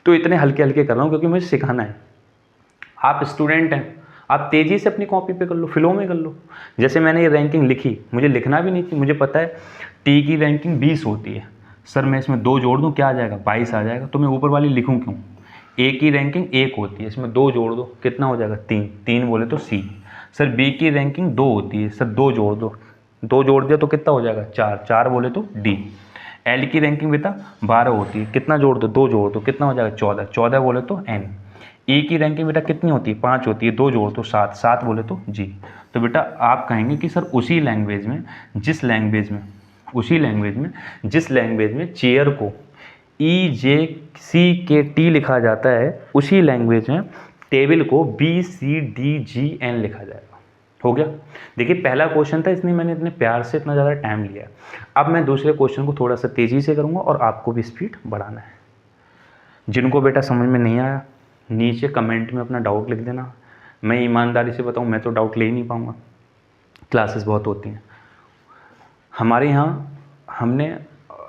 तो इतने हल्के हल्के कर रहा हूँ क्योंकि मुझे सिखाना है। आप स्टूडेंट हैं, आप तेज़ी से अपनी कॉपी पे कर लो, फ्लो में कर लो। जैसे मैंने ये रैंकिंग लिखी, मुझे लिखना भी नहीं थी, मुझे पता है टी की रैंकिंग 20 होती है। सर मैं इसमें 2 जोड़ दूँ, क्या आ जाएगा? 22 आ जाएगा। तो मैं ऊपर वाली लिखूँ क्यों? ए की रैंकिंग 1 होती है, इसमें 2 जोड़ दो, कितना हो जाएगा? 3। 3 बोले तो सी। सर बी की रैंकिंग 2 होती है, सर 2 जोड़ दो, 2 जोड़ दिया तो कितना हो जाएगा? 4। 4 बोले तो डी। एल की रैंकिंग बेटा 12 होती है, कितना जोड़ दो? 2 जोड़ दो, कितना हो जाएगा? 14। 14 बोले तो एन। ई की रैंकिंग बेटा कितनी होती है? 5 होती है, 2 जोड़ दो 7। 7 बोले तो जी। तो बेटा आप कहेंगे कि सर उसी लैंग्वेज में जिस लैंग्वेज में चेयर को EJCKT लिखा जाता है, उसी लैंग्वेज में टेबल को BCDGN लिखा जाएगा। हो गया? देखिए पहला क्वेश्चन था, इसलिए मैंने इतने प्यार से इतना ज़्यादा टाइम लिया। अब मैं दूसरे क्वेश्चन को थोड़ा सा तेज़ी से करूँगा और आपको भी स्पीड बढ़ाना है। जिनको बेटा समझ में नहीं आया, नीचे कमेंट में अपना डाउट लिख देना। मैं ईमानदारी से बताऊँ, मैं तो डाउट ले ही नहीं पाऊँगा, क्लासेस बहुत होती हैं हमारे यहाँ। हमने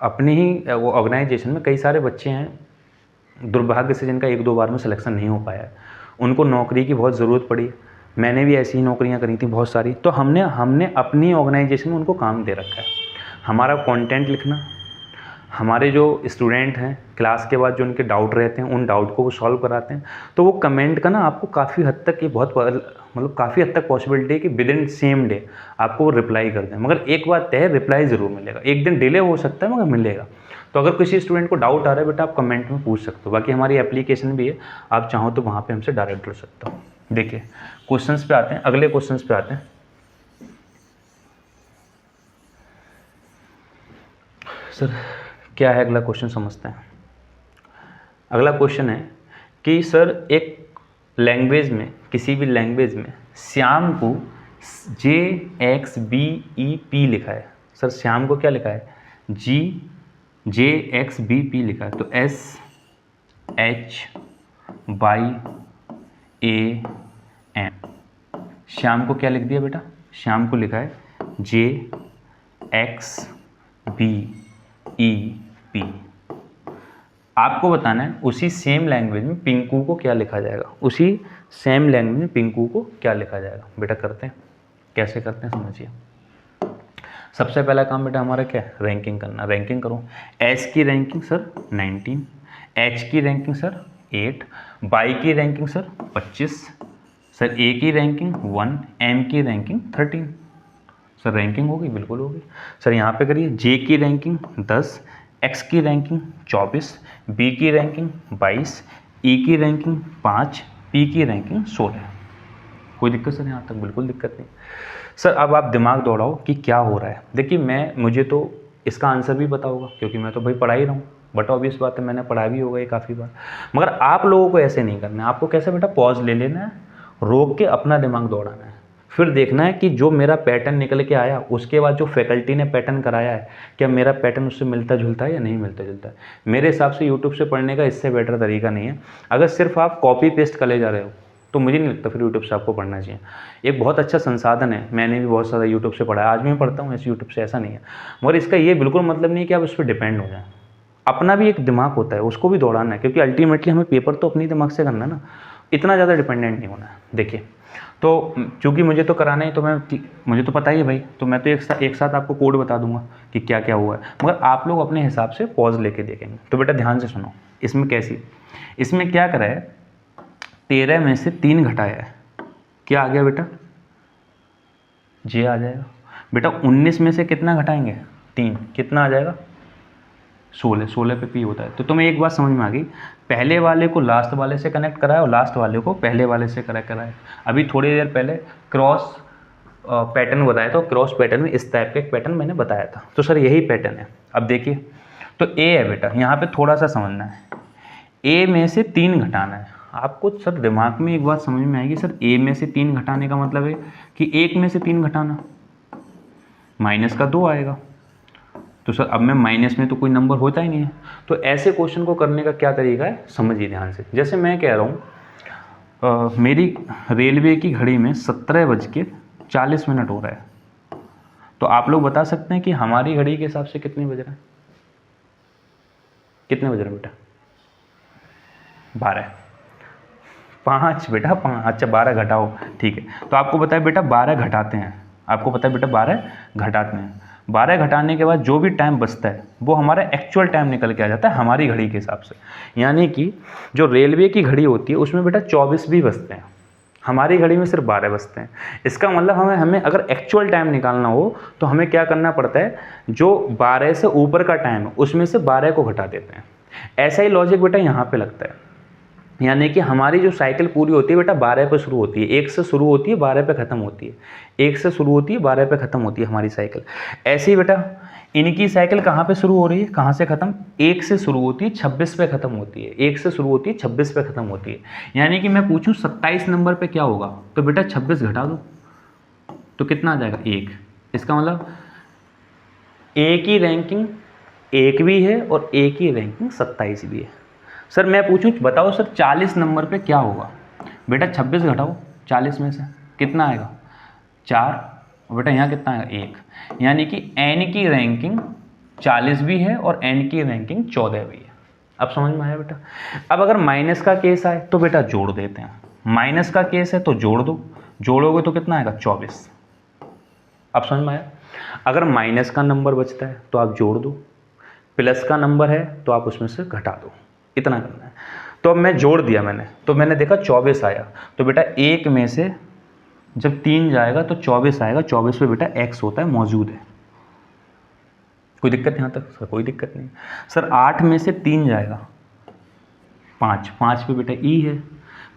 अपने ही वो ऑर्गेनाइजेशन में कई सारे बच्चे हैं, दुर्भाग्य से जिनका 1-2 बार में सिलेक्शन नहीं हो पाया है। उनको नौकरी की बहुत ज़रूरत पड़ी। मैंने भी ऐसी ही नौकरियां करी थी बहुत सारी। तो हमने अपनी ऑर्गेनाइजेशन में उनको काम दे रखा है, हमारा कंटेंट लिखना, हमारे जो स्टूडेंट हैं क्लास के बाद जो उनके डाउट रहते हैं उन डाउट को वो सॉल्व कराते हैं। तो वो कमेंट का ना आपको काफ़ी हद तक, ये बहुत मतलब काफ़ी हद तक पॉसिबिलिटी है कि विदिन सेम डे आपको वो रिप्लाई कर दें। मगर एक बात तय है, रिप्लाई ज़रूर मिलेगा। एक दिन डिले हो सकता है मगर मिलेगा। तो अगर किसी स्टूडेंट को डाउट आ रहा है बेटा, आप कमेंट में पूछ सकते हो। बाकी हमारी एप्लीकेशन भी है, आप चाहो तो वहाँ पर हमसे डायरेक्ट जुड़ सकते हो। देखिए क्वेश्चंस पे आते हैं, अगले क्वेश्चंस पे आते हैं। सर क्या है अगला क्वेश्चन, समझते हैं। अगला क्वेश्चन है कि सर एक लैंग्वेज में, किसी भी लैंग्वेज में श्याम को JXBEP लिखा है। सर श्याम को क्या लिखा है? JXBP लिखा है। तो SHYAM। श्याम को क्या लिख दिया बेटा? श्याम को लिखा है JXBP। X B E P. आपको बताना है उसी सेम लैंग्वेज में पिंकू को क्या लिखा जाएगा, उसी सेम लैंग्वेज में पिंकू को क्या लिखा जाएगा। बेटा करते हैं, कैसे करते हैं समझिए। सबसे पहला काम बेटा हमारा क्या है, रैंकिंग करना। रैंकिंग करो। एस की रैंकिंग सर 19, एच की रैंकिंग सर 8, बाई की रैंकिंग सर 25, सर ए की रैंकिंग 1, एम की रैंकिंग 13। सर रैंकिंग होगी, बिल्कुल होगी। सर यहाँ पे करिए, जे की रैंकिंग 10, एक्स की रैंकिंग 24, बी की रैंकिंग 22, ई की रैंकिंग 5, पी की रैंकिंग 16। कोई दिक्कत सर यहाँ तक? बिल्कुल दिक्कत नहीं। सर अब आप दिमाग दौड़ाओ कि क्या हो रहा है। देखिए मुझे तो इसका आंसर भी पता होगा क्योंकि मैं तो भाई पढ़ा ही रहा हूँ, बट ऑब्वियस बात है मैंने पढ़ा भी होगा ये काफ़ी बार। मगर आप लोगों को ऐसे नहीं करना है। आपको कैसे बेटा, पॉज ले लेना है, रोक के अपना दिमाग दौड़ाना है, फिर देखना है कि जो मेरा पैटर्न निकल के आया उसके बाद जो फैकल्टी ने पैटर्न कराया है क्या मेरा पैटर्न उससे मिलता जुलता है या नहीं मिलता जुलता है। मेरे हिसाब से यूट्यूब से पढ़ने का इससे बेटर तरीका नहीं है। अगर सिर्फ आप कॉपी पेस्ट कर ले जा रहे हो तो मुझे नहीं लगता फिर यूट्यूब से आपको पढ़ना चाहिए। एक बहुत अच्छा संसाधन है, मैंने भी बहुत सारा यूट्यूब से पढ़ा है, आज मैं पढ़ता हूँ ऐसे यूट्यूब से, ऐसा नहीं है। मगर इसका ये बिल्कुल मतलब नहीं है कि आप उस पर डिपेंड हो जाएं। अपना भी एक दिमाग होता है, उसको भी दौड़ाना है, क्योंकि अल्टीमेटली हमें पेपर तो अपनी दिमाग से करना है ना, इतना ज़्यादा डिपेंडेंट नहीं होना है। देखिए तो चूँकि मुझे तो कराना ही, तो मुझे तो पता ही है भाई, तो मैं तो एक साथ आपको कोड बता दूंगा कि क्या क्या हुआ है, मगर आप लोग अपने हिसाब से पॉज लेके देखेंगे। तो बेटा ध्यान से सुनो, इसमें कैसी, इसमें क्या करा है, 13 में से 3 घटाया है, क्या आ गया बेटा, जे आ जाएगा। बेटा 19 में से कितना घटाएंगे, 3, कितना आ जाएगा, 16, 16 पे पी होता है। तो तुम्हें एक बात समझ में आ गई, पहले वाले को लास्ट वाले से कनेक्ट कराया और लास्ट वाले को पहले वाले से कनेक्ट कराया। अभी थोड़ी देर पहले क्रॉस पैटर्न बताया था, क्रॉस पैटर्न में इस टाइप का एक पैटर्न मैंने बताया था। तो सर यही पैटर्न है। अब देखिए तो ए है बेटा, यहाँ पे थोड़ा सा समझना है, ए में से 3 घटाना है आपको। सर दिमाग में एक बात समझ में आएगी, सर ए में से 3 घटाने का मतलब है कि 1 में से 3 घटाना, माइनस का 2 आएगा। तो सर अब मैं माइनस में तो कोई नंबर होता ही नहीं है। तो ऐसे क्वेश्चन को करने का क्या तरीका है, समझिए ध्यान से। जैसे मैं कह रहा हूँ मेरी रेलवे की घड़ी में 17:40 हो रहा है, तो आप लोग बता सकते हैं कि हमारी घड़ी के हिसाब से कितने बज रहे हैं, कितने बज रहे हैं बेटा, 12, 5 बेटा 5, अच्छा 12 घटाओ, ठीक है। तो आपको पता है बेटा 12 घटाते हैं, आपको पता है बेटा 12 घटाते हैं। 12 घटाने के बाद जो भी टाइम बचता है वो हमारा एक्चुअल टाइम निकल के आ जाता है हमारी घड़ी के हिसाब से। यानी कि जो रेलवे की घड़ी होती है उसमें बेटा 24 भी बचते हैं, हमारी घड़ी में सिर्फ 12 बचते हैं। इसका मतलब हमें अगर एक्चुअल टाइम निकालना हो तो हमें क्या करना पड़ता है, जो 12 से ऊपर का टाइम है उसमें से 12 को घटा देते हैं। ऐसा ही लॉजिक बेटा यहाँ पे लगता है। यानी कि हमारी जो साइकिल पूरी होती है बेटा 12 पे शुरू होती है, 1 से शुरू होती है 12 पे ख़त्म होती है, 1 से शुरू होती है 12 पे ख़त्म होती है हमारी साइकिल। ऐसे ही बेटा इनकी साइकिल कहाँ पे शुरू हो रही है, कहाँ से ख़त्म, 1 से शुरू होती है 26 पे ख़त्म होती है, 1 से शुरू होती है 26 पे ख़त्म होती है। यानी कि मैं पूछूं 27 नंबर पे क्या होगा, तो बेटा 26 घटा दो तो कितना आ जाएगा, 1। इसका मतलब ए की रैंकिंग 1 भी है और ए की रैंकिंग 27 भी है। सर मैं पूछूं बताओ सर 40 नंबर पे क्या होगा, बेटा 26 घटाओ 40 में से कितना आएगा, 4, और बेटा यहाँ कितना आएगा, 1। यानी कि एन की रैंकिंग 40 भी है और एन की रैंकिंग 14 भी है। अब समझ में आया बेटा। अब अगर माइनस का केस आए तो बेटा जोड़ देते हैं, माइनस का केस है तो जोड़ दो, जोड़ोगे तो कितना आएगा, 24। अब समझ में आया। अगर माइनस का नंबर बचता है तो आप जोड़ दो, प्लस का नंबर है तो आप उसमें से घटा दो, इतना करना है। तो अब मैं जोड़ दिया तो मैंने देखा 24 आया, तो बेटा 1 में से जब 3 जाएगा तो 24 आएगा, 24 पे बेटा x होता है, मौजूद है। कोई दिक्कत यहाँ तक, सर कोई दिक्कत नहीं। सर 8 में से 3 जाएगा 5, 5 पे बेटा e है।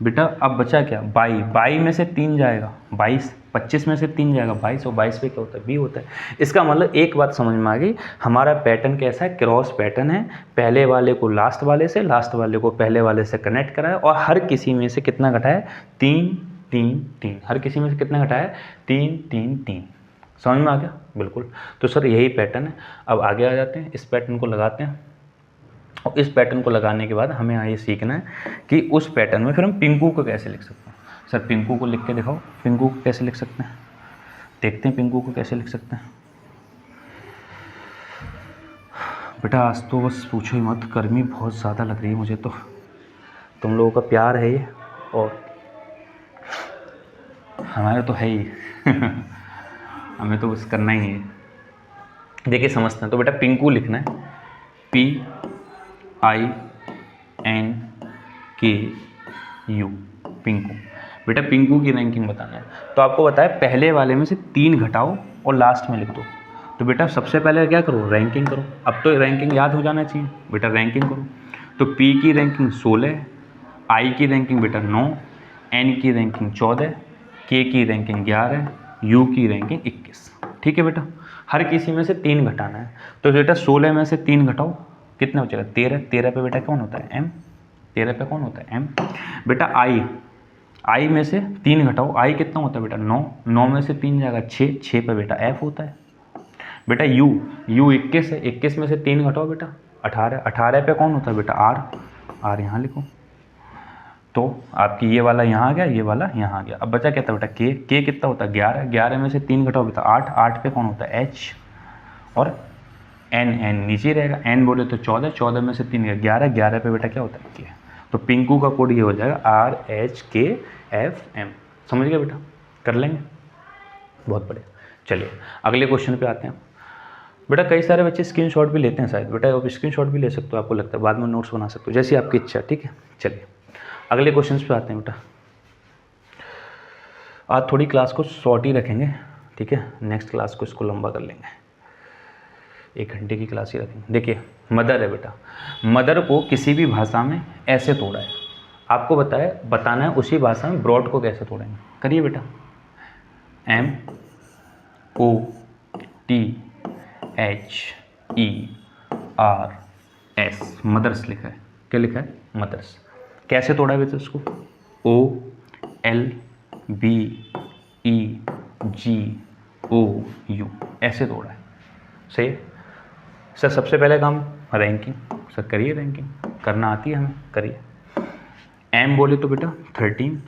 बेटा अब बचा क्या, 22 में से 3 जाएगा 22, 25 में से 3 जाएगा 22, और 22 पे क्या होता है, b होता है। इसका मतलब एक बात समझ में आ गई, हमारा पैटर्न कैसा है, क्रॉस पैटर्न है। पहले वाले को लास्ट वाले से, लास्ट वाले को पहले वाले से कनेक्ट कराया और हर किसी में से कितना घटाया, 3 3 3, हर किसी में से कितना घटाया, 3 3 3। समझ में आ गया, बिल्कुल। तो सर यही पैटर्न है। अब आगे आ जाते हैं, इस पैटर्न को लगाते हैं, और इस पैटर्न को लगाने के बाद हमें ये सीखना है कि उस पैटर्न में फिर हम पिंकू को कैसे लिख सकते हैं। सर पिंकू को लिख के दिखाओ, पिंकू को कैसे लिख सकते हैं, देखते हैं पिंकू को कैसे लिख सकते हैं। बेटा आज तो बस पूछो ही मत, गर्मी बहुत ज़्यादा लग रही है मुझे तो। तुम लोगों का प्यार है ये, और हमारे तो है ही हमें तो बस करना ही है। देखिए समझते हैं। तो बेटा पिंकू लिखना है, PINKU, पिंकू। बेटा पिंकू की रैंकिंग बताना है। तो आपको बताया पहले वाले में से 3 घटाओ और लास्ट में लिख दो। तो बेटा सबसे पहले क्या करो, रैंकिंग करो। अब तो रैंकिंग याद हो जाना चाहिए। बेटा रैंकिंग करो। तो P की रैंकिंग 16, I की रैंकिंग बेटा 9, N की रैंकिंग 14, K की रैंकिंग 11, U की रैंकिंग 21। ठीक है बेटा, हर किसी में से 3 घटाना है। तो बेटा 16 में से 3 घटाओ, कितना बचेगा 13। 13 पे बेटा कौन होता है, M। 13 पे कौन होता है, M। बेटा I में से 3 घटाओ, I कितना होता है बेटा 9। 9 में से 3 जाएगा 6, 6 पे बेटा F होता है। बेटा U 21 है, 21 में से 3 घटाओ बेटा 18। 18 पे कौन होता है बेटा R यहाँ लिखो। तो आपकी ये वाला यहाँ आ गया, ये वाला यहाँ आ गया। अब बचा क्या था बेटा K कितना होता है 11। 11 में से 3 घटाओ बेटा 8। 8 पे कौन होता है H, और N नीचे रहेगा। N बोले तो 14, 14 में से 3 11, 11 पे बेटा क्या होता है K। तो पिंकू का कोड ये हो जाएगा RHKFM। समझ गए बेटा, कर लेंगे, बहुत बढ़िया। चलिए अगले क्वेश्चन पे आते हैं। बेटा कई सारे बच्चे स्क्रीनशॉट भी लेते हैं शायद। बेटा आप स्क्रीनशॉट भी ले सकते हो, आपको लगता है बाद में नोट्स बना सकते हो, जैसी आपकी इच्छा। ठीक है, चलिए अगले क्वेश्चन पे आते हैं। बेटा आज थोड़ी क्लास को शॉर्ट ही रखेंगे, ठीक है। नेक्स्ट क्लास को इसको लंबा कर लेंगे, 1 घंटे की क्लास ही रखेंगे। देखिए मदर है बेटा, मदर को किसी भी भाषा में ऐसे तोड़ा है। आपको बताना है उसी भाषा में ब्रॉड को कैसे तोड़ेंगे। करिए बेटा, MOTHERS, मदर्स लिखा है। क्या लिखा है, मदर्स। कैसे तोड़ा है बेटा उसको, OLBEGOU ऐसे तोड़ा है। सही है सर। सबसे पहले काम रैंकिंग। सर करिए, रैंकिंग करना आती है हमें, करिए। M बोले तो बेटा 13,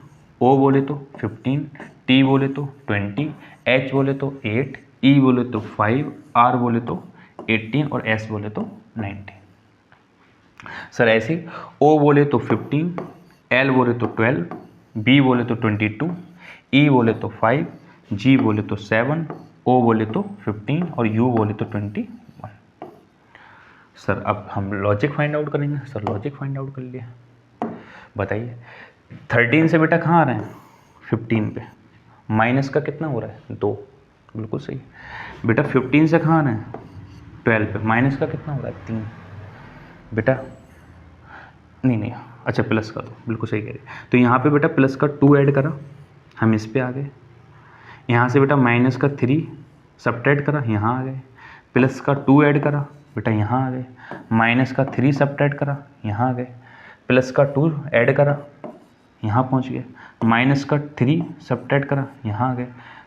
O बोले तो 15, T बोले तो 20, H बोले तो 8, E बोले तो 5, R बोले तो 18 और S बोले तो 19। सर ऐसे O बोले तो 15, L बोले तो 12, B बोले तो 22, E बोले तो 5, G बोले तो 7, O बोले तो 15 और U बोले तो 21। सर अब हम लॉजिक फाइंड आउट करेंगे। सर लॉजिक फाइंड आउट कर लिया, बताइए 13 से बेटा कहाँ आ रहे हैं 15 पे, माइनस का कितना हो रहा है 2, बिल्कुल सही। बेटा 15 से कहाँ आ रहे हैं 12 पे, माइनस का कितना हो रहा है 3 बेटा, नहीं अच्छा प्लस का 2, बिल्कुल सही कह रहे। तो यहाँ पे बेटा प्लस का 2 ऐड करा, हम इस पे आ गए। यहाँ से बेटा माइनस का 3 सब्ट्रैक्ट करा, यहाँ आ गए। प्लस का 2 ऐड करा बेटा, यहाँ आ गए। माइनस का 3 सब्ट्रैक्ट करा, यहाँ आ गए। प्लस का 2 ऐड करा, यहाँ पहुँच गए। माइनस का 3 सब्ट्रैक्ट करा, यहाँ आ गए।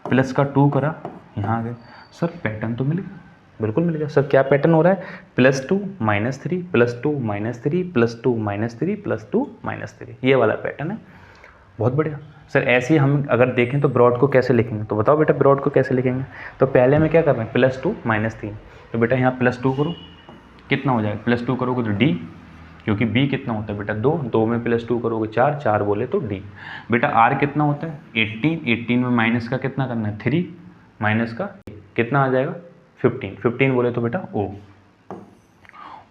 प्लस का 2 करा, यहाँ आ गए। सर पैटर्न तो मिल गया, बिल्कुल मिल गया। सर क्या पैटर्न हो रहा है, +2 -3 +2 -3 +2 -3 +2 -3, ये वाला पैटर्न है। बहुत बढ़िया सर। ऐसे ही हम अगर देखें तो ब्रॉड को कैसे लिखेंगे, तो बताओ बेटा ब्रॉड को कैसे लिखेंगे। तो पहले में क्या कर रहे हैं +2 -3, तो बेटा यहाँ +2 करो, कितना हो जाएगा, +2 करोगे तो D, क्योंकि B कितना होता है बेटा 2, 2 में +2 करोगे 4, 4 बोले तो D। बेटा R कितना होता है 18, 18 में माइनस का कितना करना है 3, माइनस का कितना आ जाएगा 15, 15 बोले तो बेटा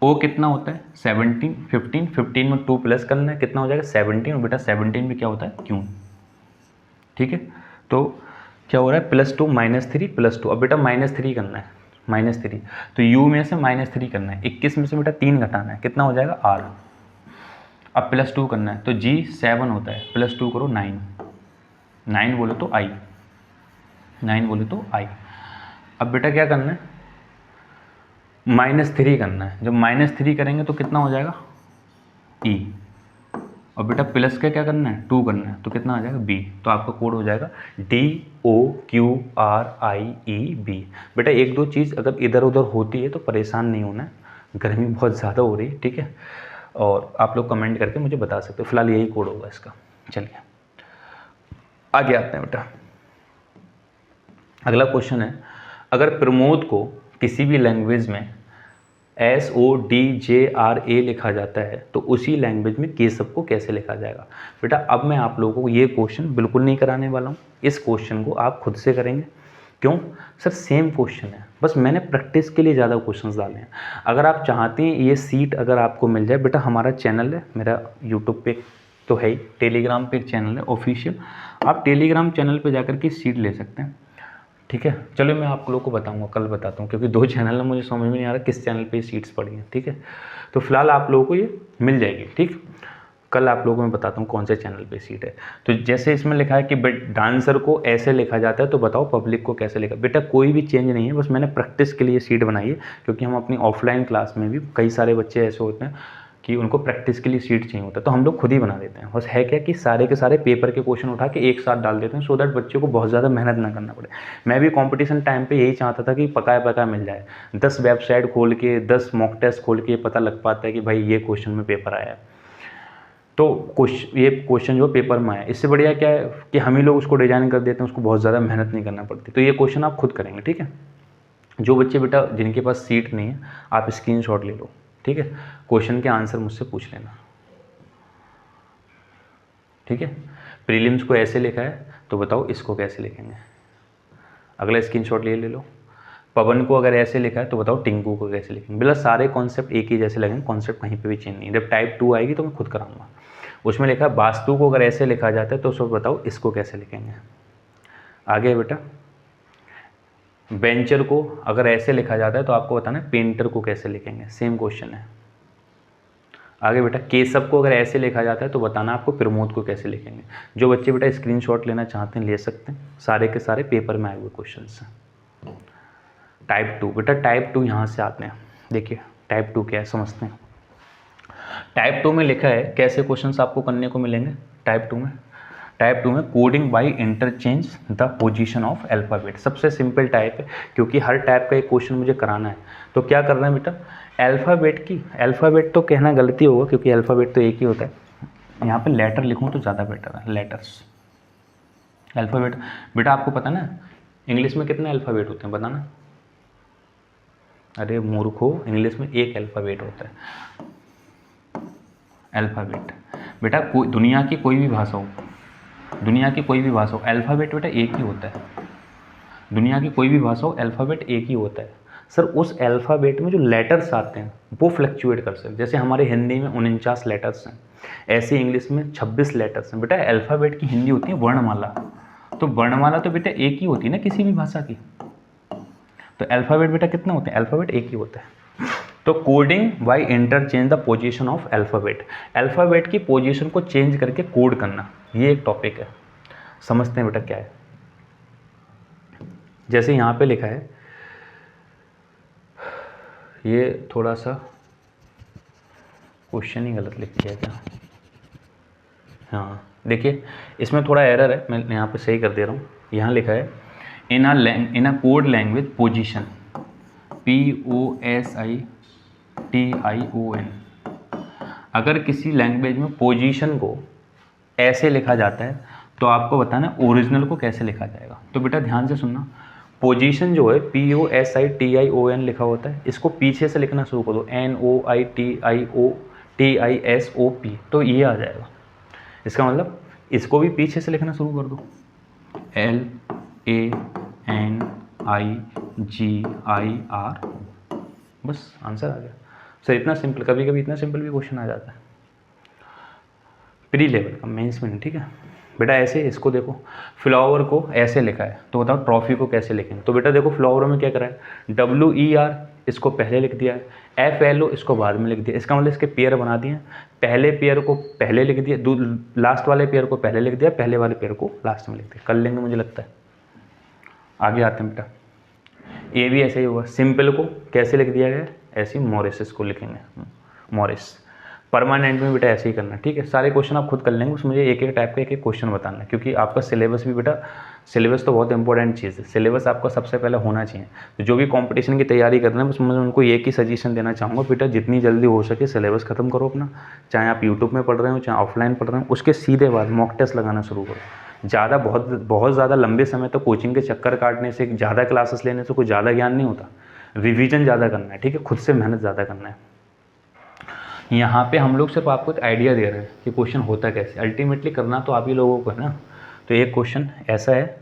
O कितना होता है 17, 15, 15 में 2 प्लस करना है, कितना हो जाएगा 17, और बेटा 17 में क्या होता है Q। ठीक है, तो क्या हो रहा है +2 -3 +2, अब बेटा -3 करना है, -3, तो U में से -3 करना है, 21 में से बेटा 3 घटाना है, कितना हो जाएगा R। अब +2 करना है, तो G 7 होता है, +2 करो 9, 9 बोले तो I, 9 बोले तो I। अब बेटा क्या करना है -3 करना है, जब -3 करेंगे तो कितना हो जाएगा E, और बेटा प्लस का क्या करना है 2 करना है, तो कितना आ जाएगा B। तो आपका कोड हो जाएगा DOQRIEB। बेटा 1-2 चीज़ अगर इधर उधर होती है तो परेशान नहीं होना है, गर्मी बहुत ज़्यादा हो रही है, ठीक है। और आप लोग कमेंट करके मुझे बता सकते हो, फिलहाल यही कोड होगा इसका। चलिए आगे आते हैं बेटा। अगला क्वेश्चन है, अगर प्रमोद को किसी भी लैंग्वेज में SODJRA लिखा जाता है, तो उसी लैंग्वेज में केशव को कैसे लिखा जाएगा। बेटा अब मैं आप लोगों को ये क्वेश्चन बिल्कुल नहीं कराने वाला हूँ, इस क्वेश्चन को आप खुद से करेंगे। क्यों सर, सेम क्वेश्चन है, बस मैंने प्रैक्टिस के लिए ज़्यादा क्वेश्चंस डाले हैं। अगर आप चाहते हैं ये सीट अगर आपको मिल जाए, बेटा हमारा चैनल है, मेरा यूट्यूब पे तो है ही, टेलीग्राम पे एक चैनल है ऑफिशियल, आप टेलीग्राम चैनल पे जाकर के सीट ले सकते हैं। ठीक है, चलो मैं आप लोगों को बताऊंगा, कल बताता हूँ, क्योंकि 2 चैनल है, मुझे समझ में नहीं आ रहा किस चैनल पे सीट्स पड़ी हैं। ठीक है, तो फिलहाल आप लोगों को ये मिल जाएगी। ठीक, कल आप लोगों को मैं बताता हूँ कौन से चैनल पे सीट है। तो जैसे इसमें लिखा है कि डांसर को ऐसे लिखा जाता है, तो बताओ पब्लिक को कैसे लिखा। बेटा कोई भी चेंज नहीं है, बस मैंने प्रैक्टिस के लिए सीट बनाई है, क्योंकि हम अपनी ऑफलाइन क्लास में भी कई सारे बच्चे ऐसे होते हैं कि उनको प्रैक्टिस के लिए सीट चाहिए होता है, तो हम लोग खुद ही बना देते हैं। बस है क्या कि सारे के सारे पेपर के क्वेश्चन उठा के एक साथ डाल देते हैं, सो दैट बच्चों को बहुत ज़्यादा मेहनत ना करना पड़े। मैं भी कंपटीशन टाइम पे यही चाहता था कि पकाया मिल जाए, 10 वेबसाइट खोल के 10 मॉक टेस्ट खोल के पता लग पाता है कि भाई ये क्वेश्चन में पेपर आया है, तो ये क्वेश्चन जो पेपर में आया। इससे बढ़िया क्या है कि हम ही लोग उसको डिजाइन कर देते हैं, उसको बहुत ज़्यादा मेहनत नहीं करना पड़ती। तो ये क्वेश्चन आप खुद करेंगे। ठीक है, जो बच्चे बेटा जिनके पास सीट नहीं है, आप स्क्रीनशॉट ले लो। ठीक है, क्वेश्चन के आंसर मुझसे पूछ लेना। ठीक है, प्रीलिम्स को ऐसे लिखा है, तो बताओ इसको कैसे लिखेंगे। अगला स्क्रीनशॉट ले लो। पवन को अगर ऐसे लिखा है, तो बताओ टिंकू को कैसे लिखेंगे। बिल्कुल सारे कॉन्सेप्ट एक ही जैसे लगेंगे, कॉन्सेप्ट कहीं पे भी चेंज नहीं। जब टाइप 2 आएगी तो मैं खुद कराऊंगा। उसमें लिखा है वास्तु को अगर ऐसे लिखा जाता है, तो उसको बताओ इसको कैसे लिखेंगे। आगे बेटा बेंचर को अगर ऐसे लिखा जाता है, तो आपको बताना है पेंटर को कैसे लिखेंगे, सेम क्वेश्चन है। आगे बेटा केशव को अगर ऐसे लिखा जाता है, तो बताना आपको प्रमोद को कैसे लिखेंगे। जो बच्चे बेटा स्क्रीनशॉट लेना चाहते हैं ले सकते हैं, सारे के सारे पेपर में आए हुए क्वेश्चन हैं। टाइप 2 बेटा, टाइप 2 यहाँ से आते हैं। देखिए टाइप 2 क्या है समझते हैं। टाइप 2 में लिखा है कैसे क्वेश्चंस आपको करने को मिलेंगे। टाइप 2 में coding by interchange the position of alphabet, सबसे सिंपल टाइप है, क्योंकि हर टाइप का एक क्वेश्चन मुझे कराना है। तो क्या करना है बेटा, अल्फ़ाबेट तो कहना गलती होगा, क्योंकि अल्फ़ाबेट तो एक ही होता है। यहाँ पे लेटर लिखूँ तो ज़्यादा बेटर है, लेटर्स। अल्फ़ाबेट बेटा आपको पता ना इंग्लिश में कितने अल्फ़ाबेट होते हैं, बताना। अरे मूर्खो, इंग्लिश में एक अल्फ़ाबेट होता है, अल्फ़ाबेट। बेटा दुनिया की कोई भी भाषा हो, अल्फ़ाबेट बेटा एक ही होता है। दुनिया की कोई भी भाषा हो, अल्फ़ाबेट एक ही होता है। सर उस अल्फ़ाबेट में जो लेटर्स आते हैं वो फ्लक्चुएट कर सकते हैं। जैसे हमारे हिंदी में 49 लेटर्स हैं, ऐसे इंग्लिश में 26 लेटर्स हैं। बेटा अल्फ़ाबेट की हिंदी होती है वर्णमाला, तो वर्णमाला तो बेटा एक ही होती है ना किसी भी भाषा की। तो अल्फ़ाबेट बेटा कितने होते हैं, अल्फ़ाबेट एक ही होता है। तो coding by interchange the position of alphabet, alphabet की पोजीशन को चेंज करके कोड करना, ये एक टॉपिक है। समझते हैं बेटा क्या है। जैसे यहाँ पे लिखा है, ये थोड़ा सा क्वेश्चन ही गलत लिख दिया क्या। हाँ देखिए इसमें थोड़ा एरर है, मैं यहाँ पे सही कर दे रहा हूँ। यहाँ लिखा है in a code language position, POSITION। अगर किसी लैंग्वेज में पोजीशन को ऐसे लिखा जाता है, तो आपको बताना ओरिजिनल को कैसे लिखा जाएगा। तो बेटा ध्यान से सुनना, पोजीशन जो है POSITION लिखा होता है, इसको पीछे से लिखना शुरू कर दो, NOITIOTISOP, तो ये आ जाएगा। इसका मतलब इसको भी पीछे से लिखना शुरू कर दो, LANIGIR, बस आंसर आ गया। सर इतना सिंपल, कभी कभी इतना सिंपल भी क्वेश्चन आ जाता है प्री लेवल का, मेंस में नहीं। ठीक है बेटा, ऐसे इसको देखो, फ्लावर को ऐसे लिखा है, तो बताओ ट्रॉफी को कैसे लिखेंगे। तो बेटा देखो फ्लावर में क्या करा है, WER इसको पहले लिख दिया है, FLO इसको बाद में लिख दिया। इसका मतलब इसके पेयर बना दिए, पहले पेयर को पहले लिख दिया, लास्ट वाले पेयर को पहले लिख दिया, पहले वाले पेयर को लास्ट में लिख दिया। कर लेंगे मुझे लगता है। आगे आते हैं बेटा, ये भी ऐसे ही होगा। सिंपल को कैसे लिख दिया गया, ऐसे ही मॉरिस को लिखेंगे, मॉरिस। परमानेंट में बेटा ऐसे ही करना। ठीक है, सारे क्वेश्चन आप खुद कर लेंगे, उसमें मुझे एक एक टाइप का एक एक क्वेश्चन बताना है, क्योंकि आपका सिलेबस भी बेटा, सिलेबस तो बहुत इंपॉर्टेंट चीज़ है, सिलेबस आपका सबसे पहले होना चाहिए। तो जो भी कंपटीशन की तैयारी कर रहे हैं, बस मैं उनको एक ही सजेशन देना चाहूँगा, बेटा जितनी जल्दी हो सके सिलेबस खत्म करो अपना, चाहे आप यूट्यूब में पढ़ रहे हो चाहे ऑफलाइन पढ़ रहे हो। उसके सीधे बाद मॉक टेस्ट लगाना शुरू करो। ज़्यादा बहुत ज़्यादा लंबे समय तक कोचिंग के चक्कर काटने से, ज़्यादा क्लासेस लेने से कोई ज़्यादा ज्ञान नहीं होता। रिवीजन ज़्यादा करना है, ठीक है, खुद से मेहनत ज़्यादा करना है। यहाँ पे हम लोग सिर्फ आपको एक आइडिया दे रहे हैं कि क्वेश्चन होता कैसे, अल्टीमेटली करना तो आप ही लोगों को है ना। तो एक क्वेश्चन ऐसा है,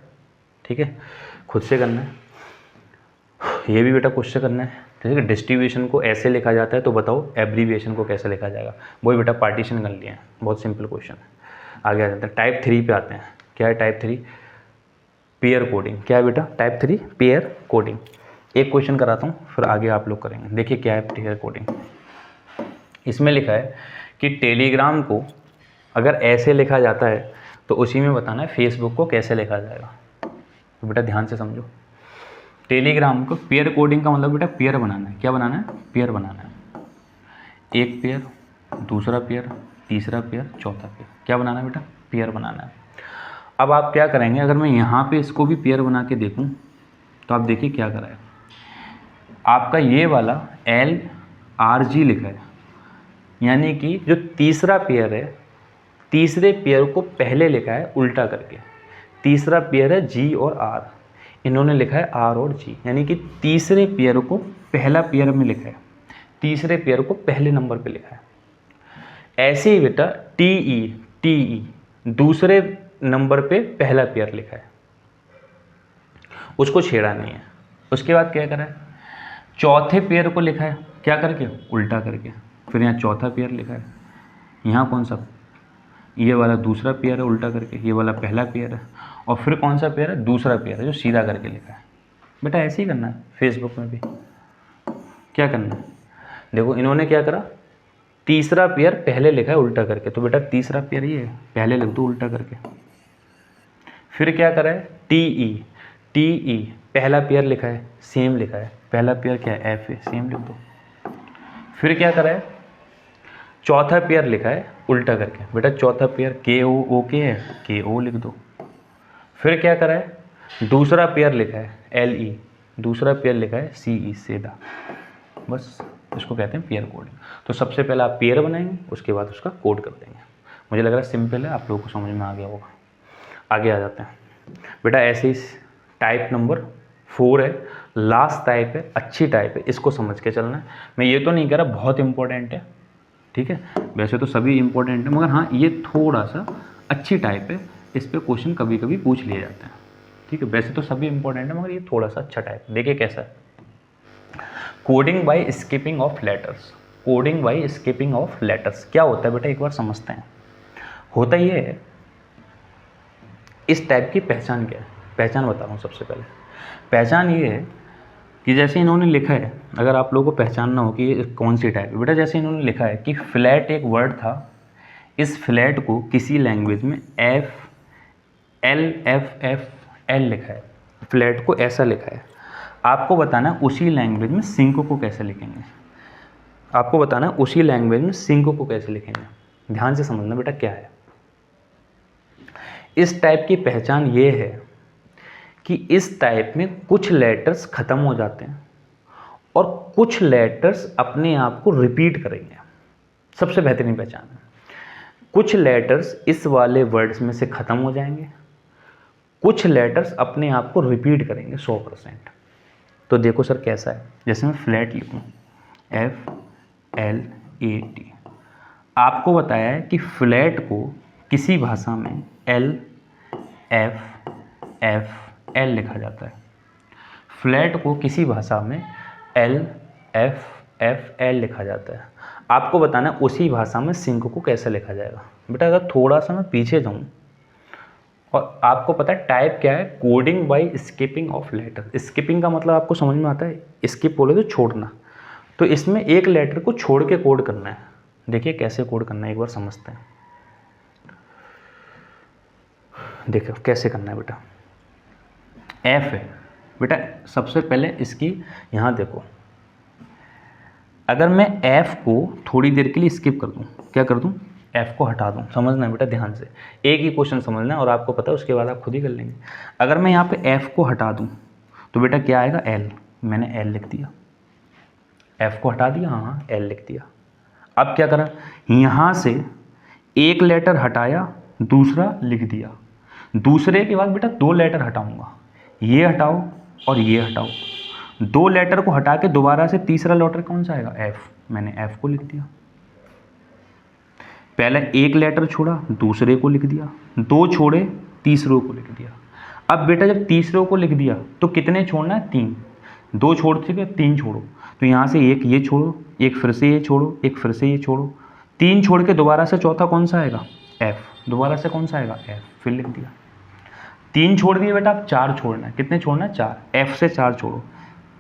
ठीक है, खुद से करना है। ये भी बेटा खुद से करना है, ठीक है। डिस्ट्रीब्यूशन को ऐसे लिखा जाता है, तो बताओ एब्रीविएशन को कैसे लिखा जाएगा, वही बेटा पार्टीशन कर लिया है, बहुत सिंपल क्वेश्चन है। आगे आ जाते हैं, टाइप 3 पे आते हैं। क्या है टाइप 3? Pair coding. क्या है बेटा टाइप 3? Pair coding. एक क्वेश्चन कराता हूँ, फिर आगे आप लोग करेंगे। देखिए क्या है पेयर कोडिंग। इसमें लिखा है कि टेलीग्राम को अगर ऐसे लिखा जाता है तो उसी में बताना है फेसबुक को कैसे लिखा जाएगा। तो बेटा ध्यान से समझो, टेलीग्राम को पेयर कोडिंग का मतलब बेटा पेयर बनाना है। क्या बनाना है? पेयर बनाना है। एक पेयर, दूसरा पेयर, तीसरा पेयर, चौथा पेयर। क्या बनाना है बेटा? पेयर बनाना है। अब आप क्या करेंगे, अगर मैं यहाँ पे इसको भी पेयर बना के देखूँ तो आप देखिए क्या करा है। आपका ये वाला LRG लिखा है, यानी कि जो तीसरा पेयर है, तीसरे पेयर को पहले लिखा है उल्टा करके। तीसरा पेयर है G और R, इन्होंने लिखा है R और G, यानी कि तीसरे पेयर को पहला पेयर में लिखा है, तीसरे पेयर को पहले नंबर पे लिखा है। ऐसे ही बेटा TE दूसरे नंबर पे पहला पेयर लिखा है, उसको छेड़ा नहीं है। उसके बाद क्या करा है, चौथे पेयर को लिखा है क्या करके? उल्टा करके। फिर यहाँ चौथा पेयर लिखा है, यहाँ कौन सा? ये वाला दूसरा पेयर है उल्टा करके, ये वाला पहला पेयर है, और फिर कौन सा पेयर है? दूसरा पेयर है जो सीधा करके लिखा है। बेटा ऐसे ही करना है फेसबुक में भी। क्या करना है, देखो इन्होंने क्या करा, तीसरा पेयर पहले लिखा है उल्टा करके, तो बेटा तीसरा पेयर ये है, पहले लिख दो उल्टा करके। फिर क्या करा है, TE पहला पेयर लिखा है, सेम लिखा है, पहला पेयर क्या है? F है, सेम लिख दो। फिर क्या करा है, चौथा पेयर लिखा है उल्टा करके, बेटा चौथा पेयर KO है, KO लिख दो। फिर क्या करा है, दूसरा पेयर लिखा है LE, दूसरा पेयर लिखा है CE, सीधा। बस इसको कहते हैं पेयर कोडिंग। तो सबसे पहले आप पेयर बनाएंगे, उसके बाद उसका कोड कर देंगे। मुझे लग रहा है सिंपल है, आप लोगों को समझ में आ गया होगा। आगे आ जाते हैं बेटा। ऐसे ही टाइप नंबर 4 है, लास्ट टाइप है, अच्छी टाइप है, इसको समझ के चलना है। मैं ये तो नहीं कह रहा बहुत इंपॉर्टेंट है, ठीक है, वैसे तो सभी इंपॉर्टेंट है, मगर हाँ ये थोड़ा सा अच्छी टाइप है, इस पर क्वेश्चन कभी कभी पूछ लिए जाते हैं, ठीक है। वैसे तो सभी इंपॉर्टेंट है, मगर ये थोड़ा सा अच्छा टाइप है। देखिए कैसा है, coding by skipping of letters. Coding by skipping of letters क्या होता है बेटा, एक बार समझते हैं। होता ये है, इस टाइप की पहचान क्या है, पहचान बता रहा हूँ। सबसे पहले पहचान ये है कि जैसे इन्होंने लिखा है, अगर आप लोगों को पहचानना हो कि ये कौन सी टाइप है बेटा, जैसे इन्होंने लिखा है कि फ्लैट एक वर्ड था, इस फ्लैट को किसी लैंग्वेज में FLFFL लिखा है, फ्लैट को ऐसा लिखा है। आपको बताना है उसी लैंग्वेज में सिंक को कैसे लिखेंगे, आपको बताना है उसी लैंग्वेज में सिंक को कैसे लिखेंगे। ध्यान से समझना बेटा क्या है। इस टाइप की पहचान ये है कि इस टाइप में कुछ लेटर्स ख़त्म हो जाते हैं और कुछ लेटर्स अपने आप को रिपीट करेंगे। सबसे बेहतरीन पहचान है। कुछ लेटर्स इस वाले वर्ड्स में से ख़त्म हो जाएंगे, कुछ लेटर्स अपने आप को रिपीट करेंगे 100%। तो देखो सर कैसा है, जैसे मैं फ्लैट लिखूँ FLAT, आपको बताया है कि फ्लैट को किसी भाषा में LFFL लिखा जाता है, फ्लैट को किसी भाषा में LFFL लिखा जाता है। आपको बताना है उसी भाषा में सिंक को कैसे लिखा जाएगा। बेटा अगर थोड़ा सा मैं पीछे जाऊँ, और आपको पता है टाइप क्या है, coding by skipping of letter. Skipping का मतलब आपको समझ में आता है, स्किप बोले तो छोड़ना, तो इसमें एक लेटर को छोड़ के कोड करना है। देखिए कैसे कोड करना है, एक बार समझते हैं। देखो कैसे करना है बेटा। F है बेटा, सबसे पहले इसकी यहाँ देखो, अगर मैं F को थोड़ी देर के लिए स्किप कर दूँ, क्या कर दूँ, F को हटा दूँ। समझना है बेटा ध्यान से, एक ही क्वेश्चन समझना है और आपको पता है, उसके बाद आप खुद ही कर लेंगे। अगर मैं यहाँ पे F को हटा दूँ तो बेटा क्या आएगा, L। मैंने L लिख दिया, F को हटा दिया, हाँ L लिख दिया। अब क्या करा, यहाँ से एक लेटर हटाया, दूसरा लिख दिया। दूसरे के बाद बेटा 2 लेटर हटाऊँगा, ये हटाओ और ये हटाओ, दो लेटर को हटा के दोबारा से तीसरा लेटर कौन सा आएगा, एफ। मैंने एफ को लिख दिया। पहले एक लेटर छोड़ा, दूसरे को लिख दिया, दो छोड़े, तीसरे को लिख दिया। अब बेटा जब तीसरे को लिख दिया तो कितने छोड़ना है, 3। दो छोड़ चुके, 3 छोड़ो, तो यहाँ से एक ये छोड़ो, एक फिर से ये छोड़ो, एक फिर से ये छोड़ो, 3 छोड़ के दोबारा से चौथा कौन सा आएगा, एफ। दोबारा से कौन सा आएगा, एफ, फिर लिख दिया। 3 छोड़ दिए बेटा, अब 4 छोड़ना है। कितने छोड़ना है, 4। एफ से 4 छोड़ो,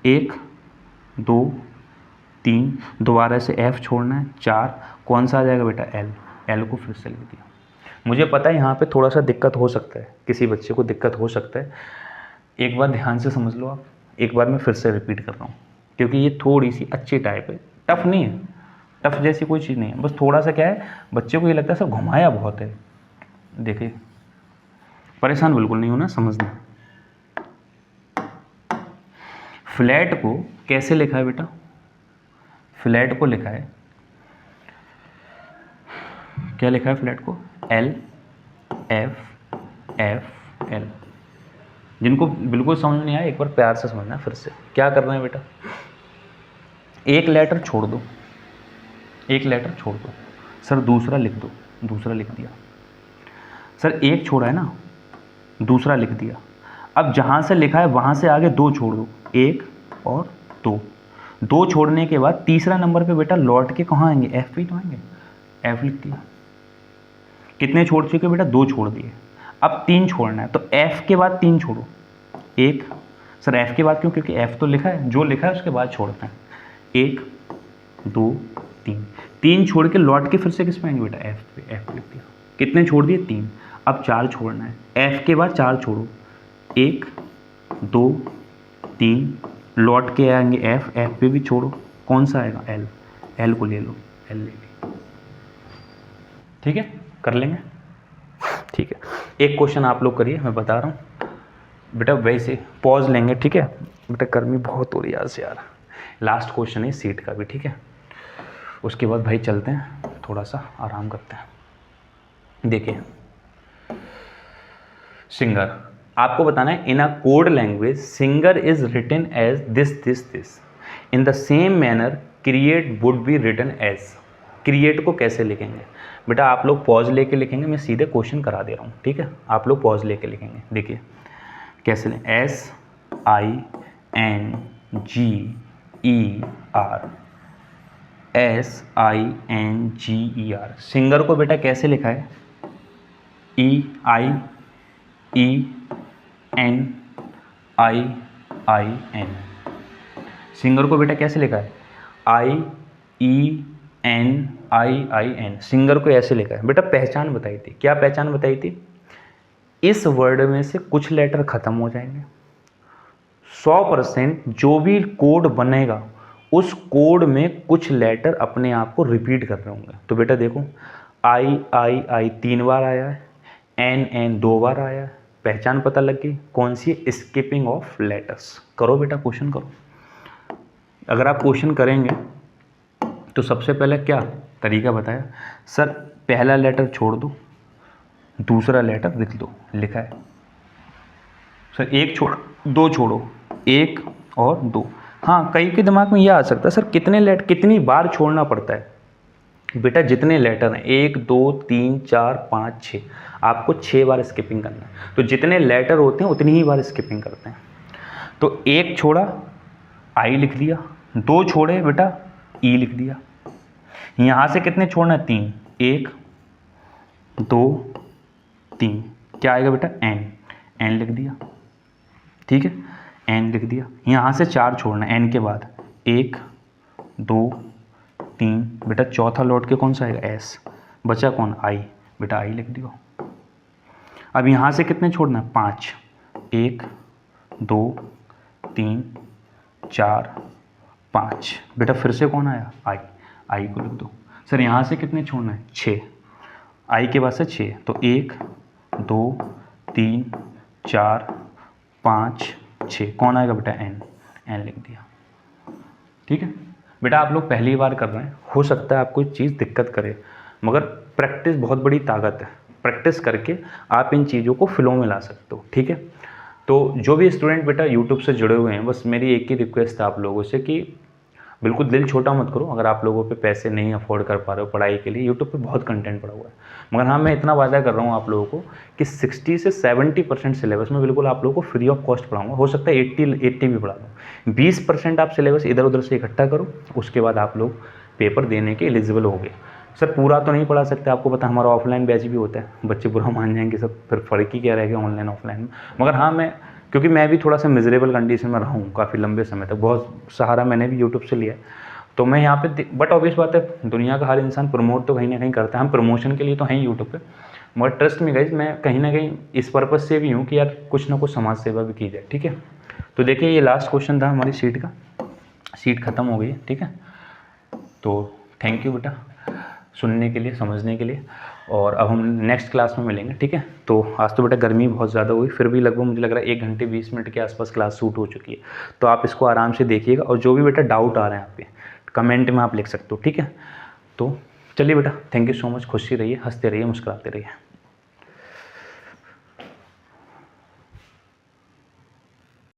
1 2 3, दोबारा से एफ छोड़ना है, 4, कौन सा आ जाएगा बेटा, एल। एल को फिर से लिख दिया। मुझे पता है यहाँ पे थोड़ा सा दिक्कत हो सकता है, किसी बच्चे को दिक्कत हो सकता है। एक बार ध्यान से समझ लो आप, एक बार मैं फिर से रिपीट कर रहा हूँ, क्योंकि ये थोड़ी सी अच्छी टाइप है, टफ नहीं है, टफ जैसी कोई चीज़ नहीं है। बस थोड़ा सा क्या है, बच्चे को ये लगता है सर घुमाया बहुत है। देखिए, परेशान बिल्कुल नहीं होना, समझना। फ्लैट को कैसे लिखा है बेटा, फ्लैट को लिखा है, क्या लिखा है फ्लैट को, एल एफ एफ एल। जिनको बिल्कुल समझ नहीं आया एक बार प्यार से समझना। फिर से क्या करना है बेटा, एक लेटर छोड़ दो, एक लेटर छोड़ दो, सर दूसरा लिख दो, दूसरा लिख दिया। सर एक छोड़ा है ना, दूसरा लिख दिया। अब जहाँ से लिखा है वहाँ से आगे 2 छोड़ दो, 1 और 2। 2 छोड़ने के बाद तीसरा नंबर पे बेटा लौट के कहाँ आएंगे, एफ पे तो आएंगे, एफ लिख दिया। कितने छोड़ चुके बेटा, 2 छोड़ दिए। अब 3 छोड़ना है, तो एफ के बाद 3 छोड़ो, 1। सर एफ के बाद क्यों, क्योंकि एफ तो लिखा है, जो लिखा है उसके बाद छोड़ते हैं। 1 2 3, 3 छोड़ के लौट के फिर से किस पे आएंगे बेटा, एफ पे, एफ लिख दिया। कितने छोड़ दिए, 3। अब 4 छोड़ना है, एफ के बाद 4 छोड़ो, 1 2 3, लौट के आएंगे एफ, एफ पे भी छोड़ो, कौन सा आएगा, एल। एल को ले लो, एल ले ली। ठीक है, कर लेंगे, ठीक है। एक क्वेश्चन आप लोग करिए, मैं बता रहा हूँ बेटा, वैसे पॉज लेंगे, ठीक है बेटा, गर्मी बहुत हो रही है आज यार। लास्ट क्वेश्चन है सीट का भी, ठीक है। उसके बाद भाई चलते हैं, थोड़ा सा आराम करते हैं। देखिए, सिंगर, आपको बताना है, in a code language singer is written as this this this, in the same manner create would be written as. Create को कैसे लिखेंगे बेटा, आप लोग पॉज लेके लिखेंगे, मैं सीधे क्वेश्चन करा दे रहा हूँ, ठीक है। आप लोग पॉज लेके लिखेंगे। देखिए कैसे लें, SINGER, SINGER। सिंगर को बेटा कैसे लिखा है, EIENIIN। सिंगर को बेटा कैसे लिखा है, IENIIN। सिंगर को ऐसे लिखा है बेटा। पहचान बताई थी, क्या पहचान बताई थी, इस वर्ड में से कुछ लेटर खत्म हो जाएंगे, 100% जो भी कोड बनेगा उस कोड में कुछ लेटर अपने आप को रिपीट कर रहे होंगे। तो बेटा देखो, I 3 बार आया है, N 2 बार आया है। पहचान पता लग गई, कौन सी है, स्किपिंग ऑफ लेटर्स। करो बेटा, क्वेश्चन करो। अगर आप क्वेश्चन करेंगे तो सबसे पहले क्या तरीका बताया, सर पहला लेटर छोड़ दो, दूसरा लेटर लिख दो, लिखा है। सर 1 छोड़ 2 छोड़ो, 1 और 2। हाँ, कई के दिमाग में यह आ सकता है, सर कितनी बार छोड़ना पड़ता है बेटा, जितने लेटर हैं 1 2 3 4 5 6, आपको 6 बार स्किपिंग करना है। तो जितने लेटर होते हैं उतनी ही बार स्किपिंग करते हैं। तो 1 छोड़ा, आई लिख दिया, 2 छोड़े बेटा, ई लिख दिया। यहाँ से कितने छोड़ना है, 3, 1 2 3, क्या आएगा बेटा, एन लिख दिया, ठीक है, एन लिख दिया। यहाँ से 4 छोड़ना है, एन के बाद 1 2 3, बेटा चौथा लौट के कौन सा आएगा, एस। बचा कौन, आई, बेटा आई लिख दिया। अब यहाँ से कितने छोड़ना है, 5, 1 2 3 4 5, बेटा फिर से कौन आया, आई को लिख दो। सर यहाँ से कितने छोड़ना है, 6, आई के बाद से 6, तो 1 2 3 4 5 6, कौन आएगा बेटा, एन लिख दिया, ठीक है। बेटा आप लोग पहली बार कर रहे हैं, हो सकता है आपको चीज़ दिक्कत करे, मगर प्रैक्टिस बहुत बड़ी ताकत है। प्रैक्टिस करके आप इन चीज़ों को फ्लो में ला सकते हो, ठीक है। तो जो भी स्टूडेंट बेटा यूट्यूब से जुड़े हुए हैं, बस मेरी एक ही रिक्वेस्ट है आप लोगों से कि बिल्कुल दिल छोटा मत करो। अगर आप लोगों पे पैसे नहीं अफोर्ड कर पा रहे हो पढ़ाई के लिए, यूट्यूब पे बहुत कंटेंट पड़ा हुआ है। मगर हाँ, मैं इतना वादा कर रहा हूँ आप लोगों को कि 60 से 70% सिलेबस में बिल्कुल आप लोगों को फ्री ऑफ कॉस्ट पढ़ाऊँगा। हो सकता है 80 भी पढ़ा दूँ। 20% आप सिलेबस इधर उधर से इकट्ठा करो, उसके बाद आप लोग पेपर देने के एलिजिबल हो गए। सर पूरा तो नहीं पढ़ा सकते, आपको पता है हमारा ऑफलाइन बैच भी होता है, बच्चे बुरा मान जाएंगे सब, फिर फ़र्क ही क्या रहेगा ऑनलाइन ऑफलाइन में। मगर हाँ, मैं क्योंकि मैं भी थोड़ा सा मिजरेबल कंडीशन में रहा हूँ काफ़ी लंबे समय तक, बहुत सहारा मैंने भी यूट्यूब से लिया है, तो मैं यहाँ पे बट ऑब्वियस बात है, दुनिया का हर इंसान प्रमोट तो कहीं ना कहीं करता है, हम प्रमोशन के लिए तो हैं यूट्यूब पे। मगर ट्रस्ट में गाइज, मैं कहीं ना कहीं इस पर्पज़ से भी हूँ कि यार कुछ ना कुछ समाज सेवा भी की जाए, ठीक है। तो देखिए ये लास्ट क्वेश्चन था हमारी सीट का, सीट ख़त्म हो गई है, ठीक है। तो थैंक यू बेटा सुनने के लिए, समझने के लिए, और अब हम नेक्स्ट क्लास में मिलेंगे, ठीक है। तो आज तो बेटा गर्मी बहुत ज़्यादा हुई, फिर भी लगभग मुझे लग रहा है 1 घंटे 20 मिनट के आसपास क्लास शूट हो चुकी है। तो आप इसको आराम से देखिएगा, और जो भी बेटा डाउट आ रहे हैं आप पे कमेंट में आप लिख सकते हो, ठीक है। तो चलिए बेटा, थैंक यू सो मच, खुशी रहिए, हंसते रहिए, मुस्कुराते रहिए।